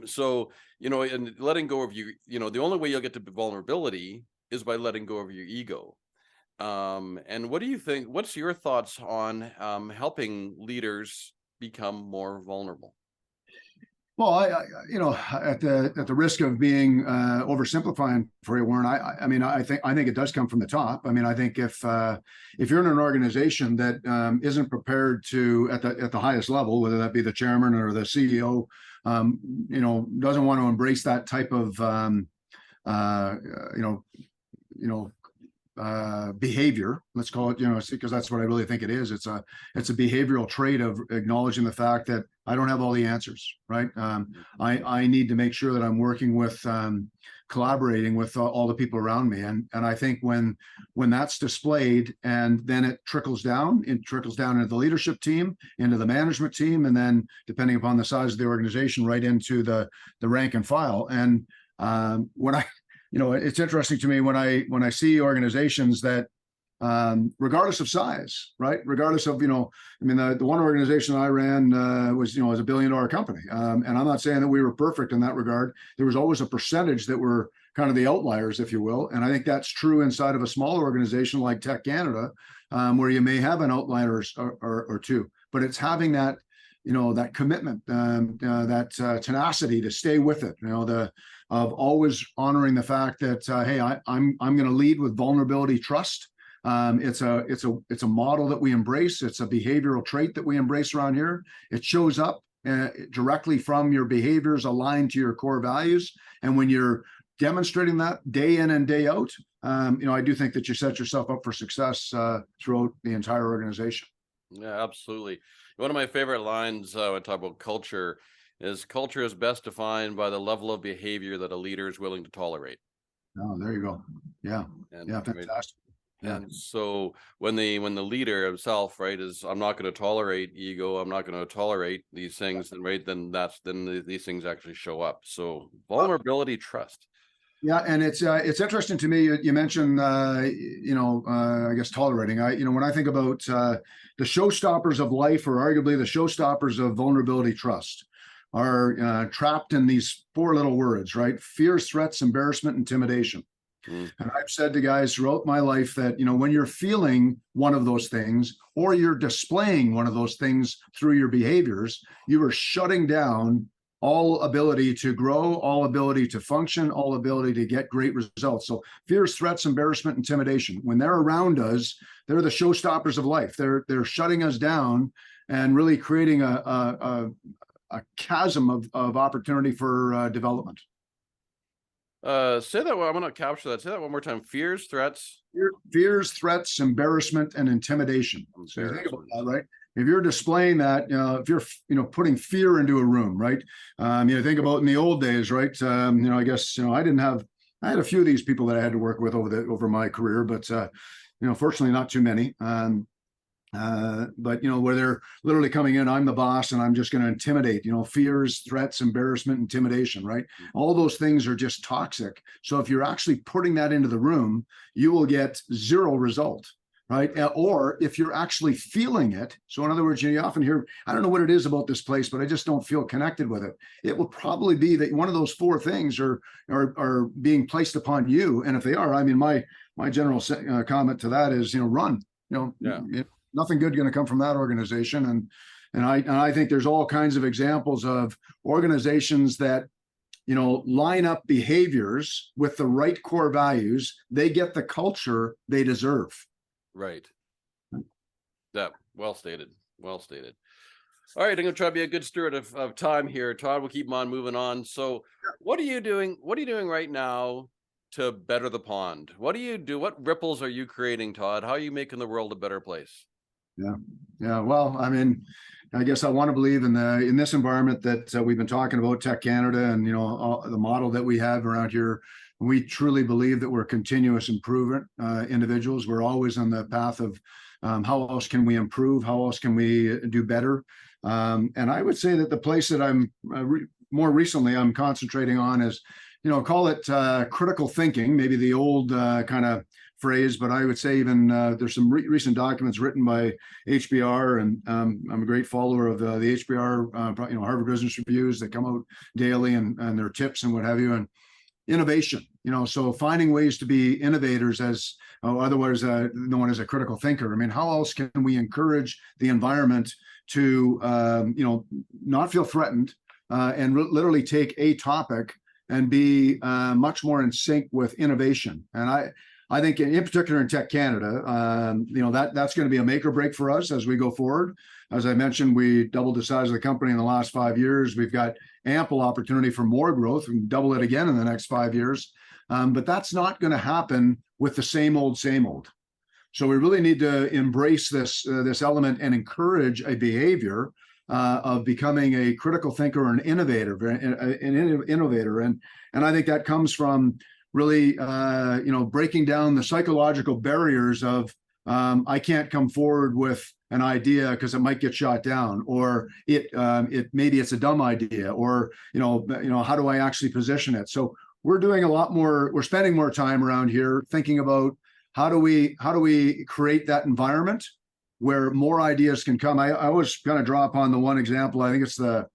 so and letting go of the only way you'll get to vulnerability is by letting go of your ego. And what do you think? What's your thoughts on helping leaders become more vulnerable? Well, at the risk of being oversimplifying for you, Warren, I think it does come from the top. I think if you're in an organization that isn't prepared to at the highest level, whether that be the chairman or the CEO, doesn't want to embrace that type of behavior, let's call it, because that's what I really think it is. It's a behavioral trait of acknowledging the fact that I don't have all the answers, right? I need to make sure that I'm working with, collaborating with all the people around me. And I think when that's displayed, and then it trickles down into the leadership team, into the management team, and then depending upon the size of the organization, right into the rank and file. And it's interesting to me when I see organizations that, regardless of size, right? Regardless of, the one organization I ran was a $1 billion company. And I'm not saying that we were perfect in that regard. There was always a percentage that were kind of the outliers, if you will. And I think that's true inside of a smaller organization like TEC Canada, where you may have an outlier or two, but it's having that, that commitment, that tenacity to stay with it, of always honoring the fact that, hey, I'm going to lead with vulnerability, trust. It's a model that we embrace. It's a behavioral trait that we embrace around here. It shows up directly from your behaviors aligned to your core values. And when you're demonstrating that day in and day out, I do think that you set yourself up for success throughout the entire organization. Yeah, absolutely. One of my favorite lines when I talk about culture is best defined by the level of behavior that a leader is willing to tolerate. Oh, there you go. Yeah. Yeah, fantastic. Yeah. And so when the leader himself, right, is, I'm not going to tolerate ego, I'm not going to tolerate these things, and right, then these things actually show up. So vulnerability, trust. Yeah, and it's interesting to me. You mentioned I guess tolerating. When I think about the showstoppers of life, or arguably the showstoppers of vulnerability, trust, are trapped in these four little words, right? Fears, threats, embarrassment, intimidation. And I've said to guys throughout my life that, when you're feeling one of those things, or you're displaying one of those things through your behaviors, you are shutting down all ability to grow, all ability to function, all ability to get great results. So fears, threats, embarrassment, intimidation, when they're around us, they're the showstoppers of life. They're shutting us down and really creating a chasm of opportunity for development. Say that. Well, I'm going to capture that. Say that one more time. Fears, threats, embarrassment, and intimidation. So you think about that, right? If you're displaying that, if you're putting fear into a room, right? Think about in the old days, right? I guess I had a few of these people that I had to work with over my career, but fortunately not too many. But where they're literally coming in, I'm the boss and I'm just going to intimidate, fears, threats, embarrassment, intimidation, right? All those things are just toxic. So if you're actually putting that into the room, you will get zero result, right? Or if you're actually feeling it. So in other words, you often hear, I don't know what it is about this place, but I just don't feel connected with it. It will probably be that one of those four things are being placed upon you. And if they are, my general comment to that is, run, nothing good going to come from that organization. And I think there's all kinds of examples of organizations that, line up behaviors with the right core values. They get the culture they deserve. Right. Yeah. Well stated. Well stated. All right. I'm going to try to be a good steward of time here. Todd, we'll keep on moving on. So what are you doing? What are you doing right now to better the pond? What do you do? What ripples are you creating, Todd? How are you making the world a better place? Yeah. Well, I guess I want to believe in this environment that we've been talking about, TEC Canada, and the model that we have around here. We truly believe that we're continuous improvement individuals. We're always on the path of how else can we improve? How else can we do better? And I would say that the place that I'm more recently I'm concentrating on is, call it critical thinking, maybe the old kind of phrase, but I would say even there's some recent documents written by HBR, and I'm a great follower of the HBR, Harvard Business Reviews that come out daily, and their tips and what have you, and innovation. So finding ways to be innovators, as otherwise known as a critical thinker. How else can we encourage the environment to not feel threatened and literally take a topic and be much more in sync with innovation? And I think in particular in TEC Canada, that's going to be a make or break for us as we go forward. As I mentioned, we doubled the size of the company in the last 5 years. We've got ample opportunity for more growth and double it again in the next 5 years. But that's not going to happen with the same old. So we really need to embrace this element and encourage a behavior of becoming a critical thinker or an innovator. And I think that comes from really, breaking down the psychological barriers of I can't come forward with an idea because it might get shot down, or maybe it's a dumb idea, or how do I actually position it? So we're doing a lot more. We're spending more time around here thinking about how do we create that environment where more ideas can come. I always kind of draw upon the one example. I think it's the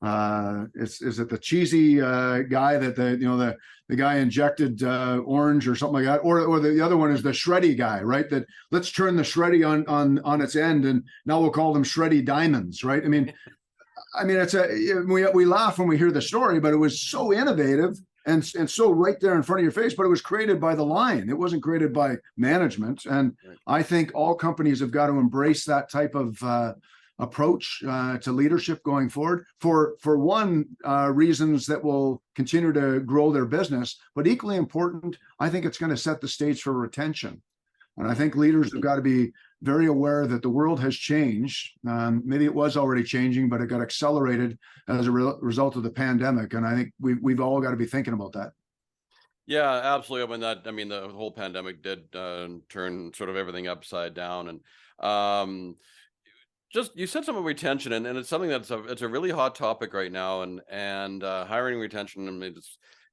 Is it the cheesy guy that the guy injected orange or something like that, or the other one is the shreddy guy, right? That let's turn the shreddy on its end, and now we'll call them shreddy diamonds, right? I mean, we laugh when we hear the story, but it was so innovative and so right there in front of your face. But it was created by the line; it wasn't created by management. And Right. I think all companies have got to embrace that type of approach to leadership going forward. For one, reasons that will continue to grow their business, but equally important, I think it's going to set the stage for retention. And I think leaders have got to be very aware that the world has changed. Maybe it was already changing, but it got accelerated as a result of the pandemic. And I think we've all got to be thinking about that. Yeah, absolutely. The whole pandemic did turn sort of everything upside down. And just you said something about retention, and it's something it's a really hot topic right now, and hiring and retention.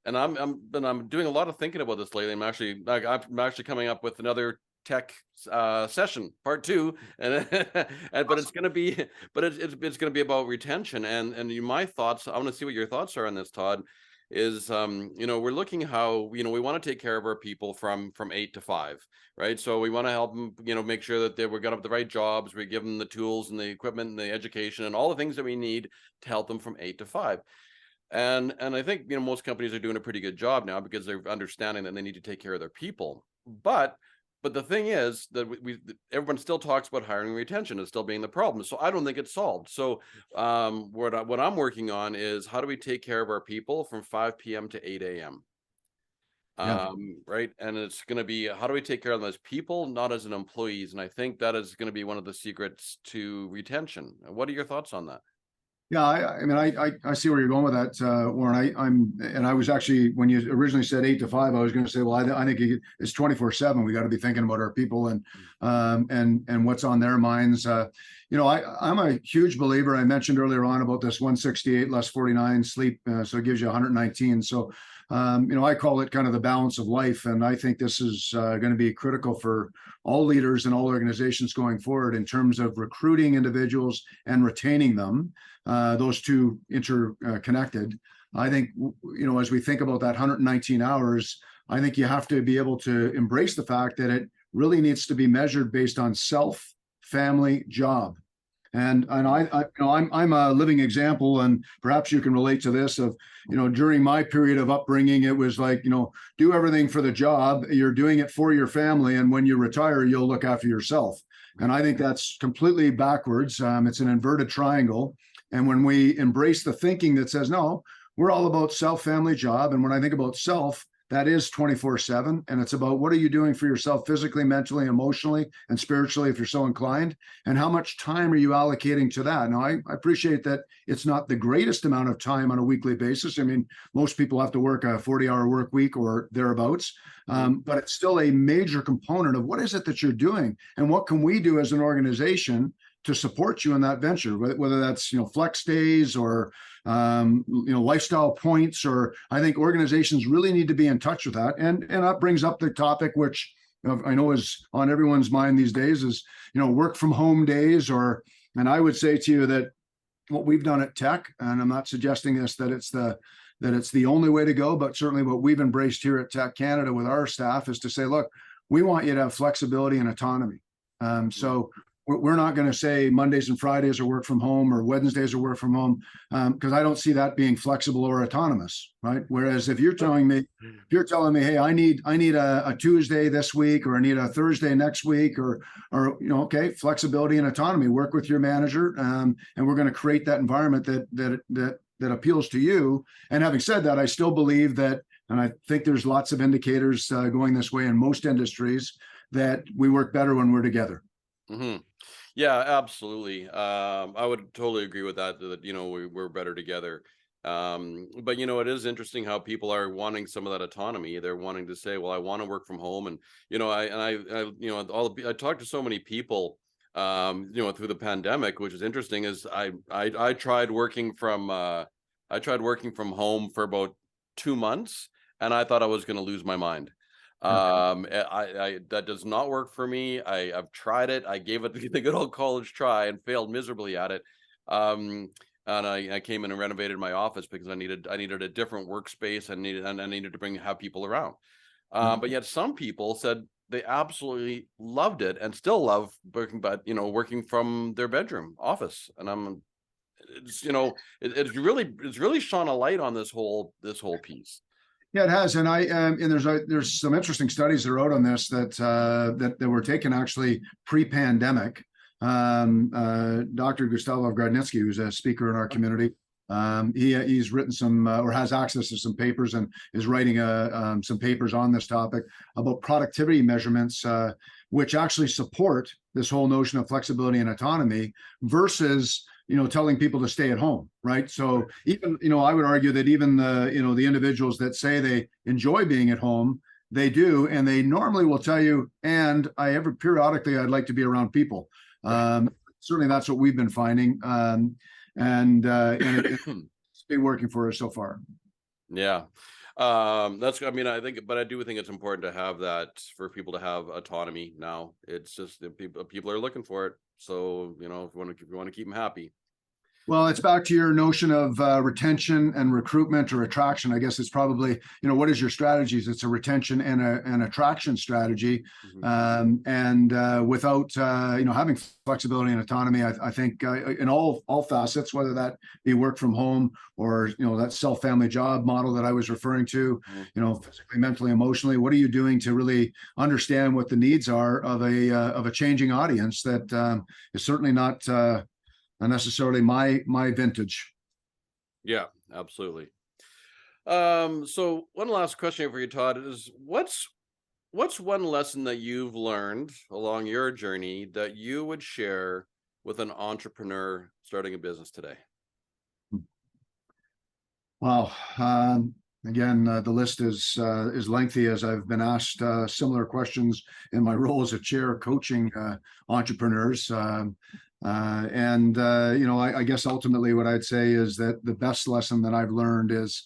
I'm doing a lot of thinking about this lately. I'm actually coming up with another tech session part 2, and, but it's going to be it's going to be about retention, and my thoughts. I want to see what your thoughts are on this, Todd. Is we're looking how we want to take care of our people from 8 to 5, right? So we want to help them, make sure that we're going to have the right jobs, we give them the tools and the equipment and the education and all the things that we need to help them from 8 to 5. And I think most companies are doing a pretty good job now because they're understanding that they need to take care of their people. But the thing is that everyone still talks about hiring and retention as still being the problem. So I don't think it's solved. So what I'm working on is how do we take care of our people from 5 p.m. to 8 a.m. Yeah. Right. And it's going to be, how do we take care of those people, not as an employees? And I think that is going to be one of the secrets to retention. What are your thoughts on that? Yeah, I see where you're going with that, Warren. I was actually, when you originally said 8 to 5, I was going to say, well, I think it's 24/7. We got to be thinking about our people and what's on their minds. I'm a huge believer. I mentioned earlier on about this 168 less 49 sleep, so it gives you 119. So, I call it kind of the balance of life, and I think this is going to be critical for all leaders and all organizations going forward in terms of recruiting individuals and retaining them. Those two interconnected. I think, as we think about that 119 hours, I think you have to be able to embrace the fact that it really needs to be measured based on self, family, job. And I'm a living example, and perhaps you can relate to this of, during my period of upbringing, it was like, do everything for the job. You're doing it for your family. And when you retire, you'll look after yourself. And I think that's completely backwards. It's an inverted triangle. And when we embrace the thinking that says, no, we're all about self, family, job. And when I think about self, that is 24/7. And it's about what are you doing for yourself physically, mentally, emotionally, and spiritually, if you're so inclined, and how much time are you allocating to that? Now, I appreciate that it's not the greatest amount of time on a weekly basis. Most people have to work a 40-hour work week or thereabouts. But it's still a major component of what is it that you're doing and what can we do as an organization to support you in that venture, whether that's, flex days or, lifestyle points, or I think organizations really need to be in touch with that. And that brings up the topic, which I know is on everyone's mind these days is, work from home days, and I would say to you that what we've done at TEC, and I'm not suggesting this, that it's the only way to go, but certainly what we've embraced here at TEC Canada with our staff is to say, look, we want you to have flexibility and autonomy. So we're not going to say Mondays and Fridays are work from home or Wednesdays are work from home, because I don't see that being flexible or autonomous, right? Whereas if you're telling me, hey, I need a Tuesday this week, or I need a Thursday next week, or okay, flexibility and autonomy. Work with your manager, and we're going to create that environment that appeals to you. And having said that, I still believe that, and I think there's lots of indicators going this way in most industries, that we work better when we're together. Mm-hmm. Yeah, absolutely. I would totally agree with that, we're better together. But it is interesting how people are wanting some of that autonomy. They're wanting to say, well, I want to work from home. And, I talked to so many people, through the pandemic, which is interesting is I tried working from home for about 2 months, and I thought I was going to lose my mind. That does not work for me. I've tried it. I gave it the good old college try and failed miserably at it. And and I came in and renovated my office because I needed a different workspace and I needed to have people around. But yet some people said they absolutely loved it and still love working, but working from their bedroom office. And it's really shone a light on this whole piece. Yeah, it has, and there's some interesting studies that are out on this that were taken actually pre-pandemic. Dr. Gustavo Gradnitsky, who's a speaker in our community, he's written some or has access to some papers and is writing some papers on this topic about productivity measurements, which actually support this whole notion of flexibility and autonomy versus telling people to stay at home, right? So even, I would argue that even the individuals that say they enjoy being at home, they do, and they normally will tell you, and periodically I'd like to be around people. Certainly that's what we've been finding. And it's been working for us so far. Yeah. I do think it's important to have that, for people to have autonomy now. It's just that people are looking for it. So, if you want to keep them happy. Well, it's back to your notion of retention and recruitment or attraction. I guess it's probably, what is your strategies? It's a retention and an attraction strategy. Without, having flexibility and autonomy, I think in all facets, whether that be work from home or, that self-family job model that I was referring to, physically, mentally, emotionally, what are you doing to really understand what the needs are of a changing audience that is certainly not necessarily my vintage. Yeah, absolutely. So one last question for you, Todd, is what's one lesson that you've learned along your journey that you would share with an entrepreneur starting a business today? Wow. Again, the list is lengthy, as I've been asked similar questions in my role as a chair coaching entrepreneurs. I guess ultimately what I'd say is that the best lesson that I've learned is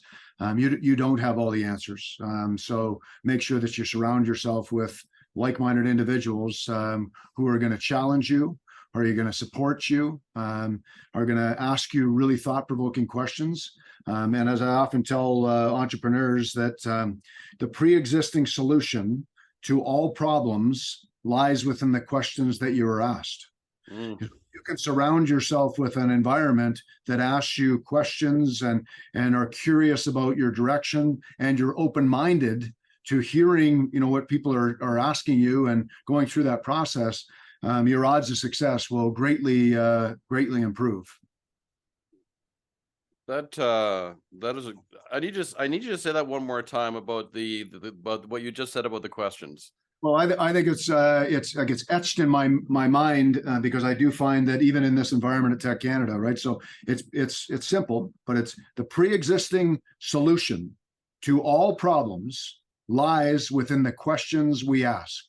you don't have all the answers. So make sure that you surround yourself with like-minded individuals who are going to challenge you, are you going to support you, are going to ask you really thought-provoking questions. And as I often tell entrepreneurs, that the pre-existing solution to all problems lies within the questions that you are asked. You can surround yourself with an environment that asks you questions and are curious about your direction, and you're open-minded to hearing, what people are asking you and going through that process. Your odds of success will greatly improve. That is I need you to say that one more time about about what you just said about the questions. Well, I think it's etched in my mind because I do find that even in this environment at TEC Canada, right? So it's simple, but it's the pre-existing solution to all problems lies within the questions we ask.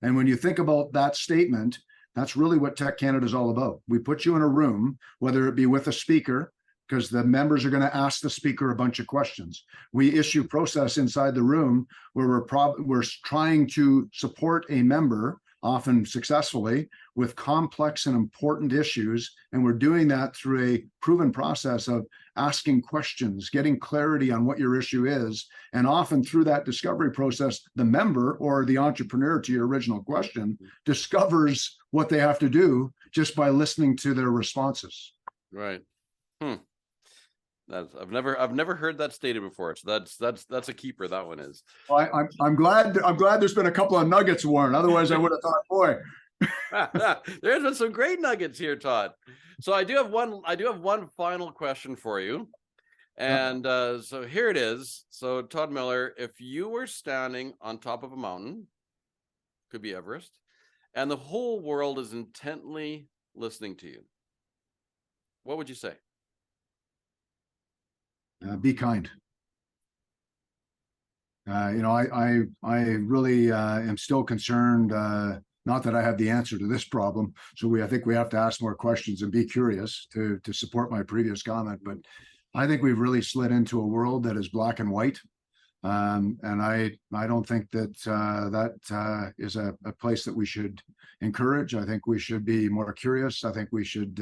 And when you think about that statement, that's really what TEC Canada is all about. We put you in a room, whether it be with a speaker, because the members are going to ask the speaker a bunch of questions. We issue process inside the room where we're trying to support a member, often successfully, with complex and important issues. And we're doing that through a proven process of asking questions, getting clarity on what your issue is. And often through that discovery process, the member or the entrepreneur, to your original question, discovers what they have to do just by listening to their responses. Right. I've never heard that stated before, so that's a keeper. That one is. Well, I'm glad there's been a couple of nuggets, Warren. Otherwise, I would have thought, boy, there's been some great nuggets here, Todd. So I do have one final question for you, and so here it is. So Todd Millar, if you were standing on top of a mountain, could be Everest, and the whole world is intently listening to you, what would you say? Be kind. I really am still concerned. Not that I have the answer to this problem, so I think we have to ask more questions and be curious to support my previous comment. But I think we've really slid into a world that is black and white, and I don't think that that is a place that we should encourage. I think we should be more curious. I think we should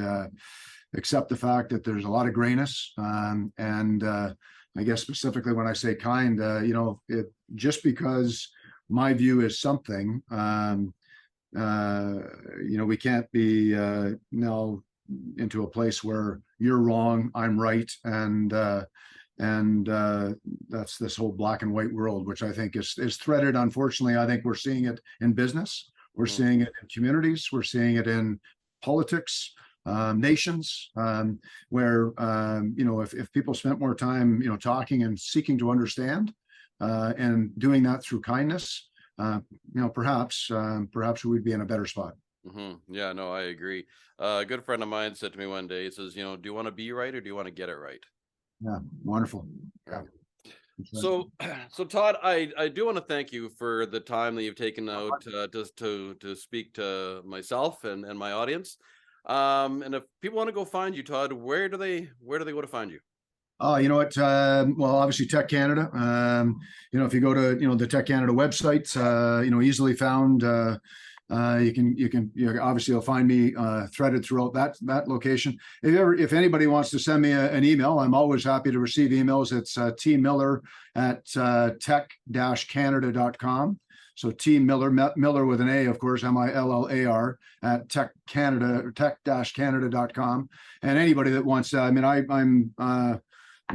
accept the fact that there's a lot of grayness. And I guess specifically when I say kind, just because my view is something, we can't be now into a place where you're wrong, I'm right, and that's this whole black and white world, which I think is threaded. Unfortunately, I think we're seeing it in business, we're seeing it in communities, we're seeing it in politics, nations, where if people spent more time talking and seeking to understand, and doing that through kindness, perhaps we'd be in a better spot. Yeah, no, I agree. A good friend of mine said to me one day, he says, do you want to be right or do you want to get it right? Yeah, wonderful. Yeah. So Todd, I do want to thank you for the time that you've taken out to speak to myself and my audience. And if people want to go find you, Todd, where do they go to find you? Oh, you know what? Well, obviously TEC Canada. If you go to the TEC Canada website, easily found. Obviously you'll find me threaded throughout that location. If anybody wants to send me an email, I'm always happy to receive emails. It's T Millar at tec-canada.com. So T Millar, Miller with an A, of course, MILLAR at TEC Canada, tec-canada.com. And anybody that wants, I'm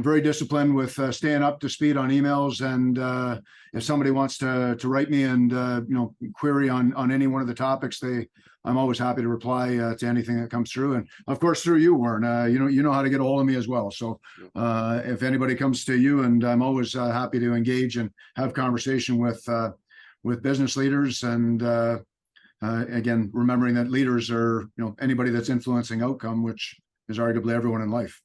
very disciplined with staying up to speed on emails. And if somebody wants to write me and query on any one of the topics, I'm always happy to reply to anything that comes through. And of course through you, Warren, you know how to get a hold of me as well. So if anybody comes to you, and I'm always happy to engage and have conversation with business leaders. And again, remembering that leaders are anybody that's influencing outcome, which is arguably everyone in life.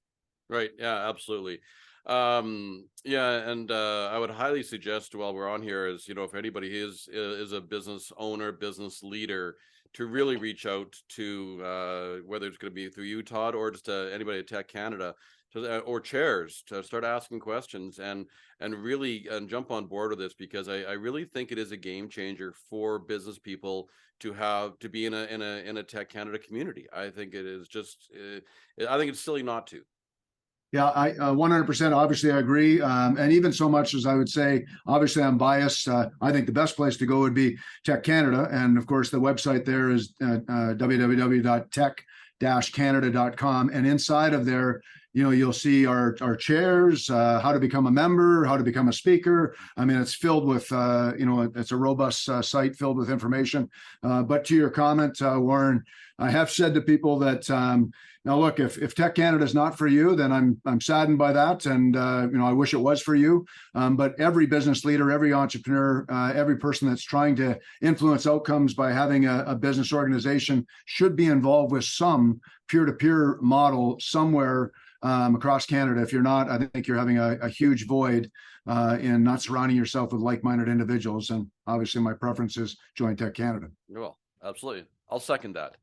Right. Yeah, absolutely. Yeah. And I would highly suggest, while we're on here, is, if anybody is a business owner, business leader, to really reach out to, whether it's going to be through you, Todd, or just anybody at TEC Canada, or chairs, to start asking questions and really jump on board with this, because I really think it is a game changer for business people to be in a TEC Canada community. I think it is just, I think it's silly not to. Yeah, I 100% obviously I agree. And even so much as I would say, obviously I'm biased. I think the best place to go would be TEC Canada. And of course, the website there is www.tec-canada.com. And inside of there, you'll see our chairs, how to become a member, how to become a speaker. I mean, it's filled with, it's a robust site filled with information. But to your comment, Warren, I have said to people that, now, look, if TEC Canada is not for you, then I'm saddened by that, and I wish it was for you. But every business leader, every entrepreneur, every person that's trying to influence outcomes by having a business organization should be involved with some peer-to-peer model somewhere across Canada. If you're not, I think you're having a huge void in not surrounding yourself with like-minded individuals. And obviously, my preference is join TEC Canada. Well, absolutely, I'll second that.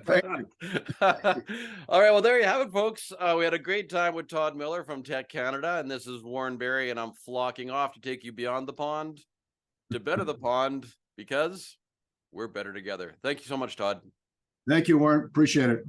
Thank you. All right, well, there you have it, folks. We had a great time with Todd Millar from TEC Canada, and this is Warren Barry, and I'm flocking off to take you beyond the pond to better the pond, because we're better together. Thank you so much, Todd. Thank you, Warren. Appreciate it.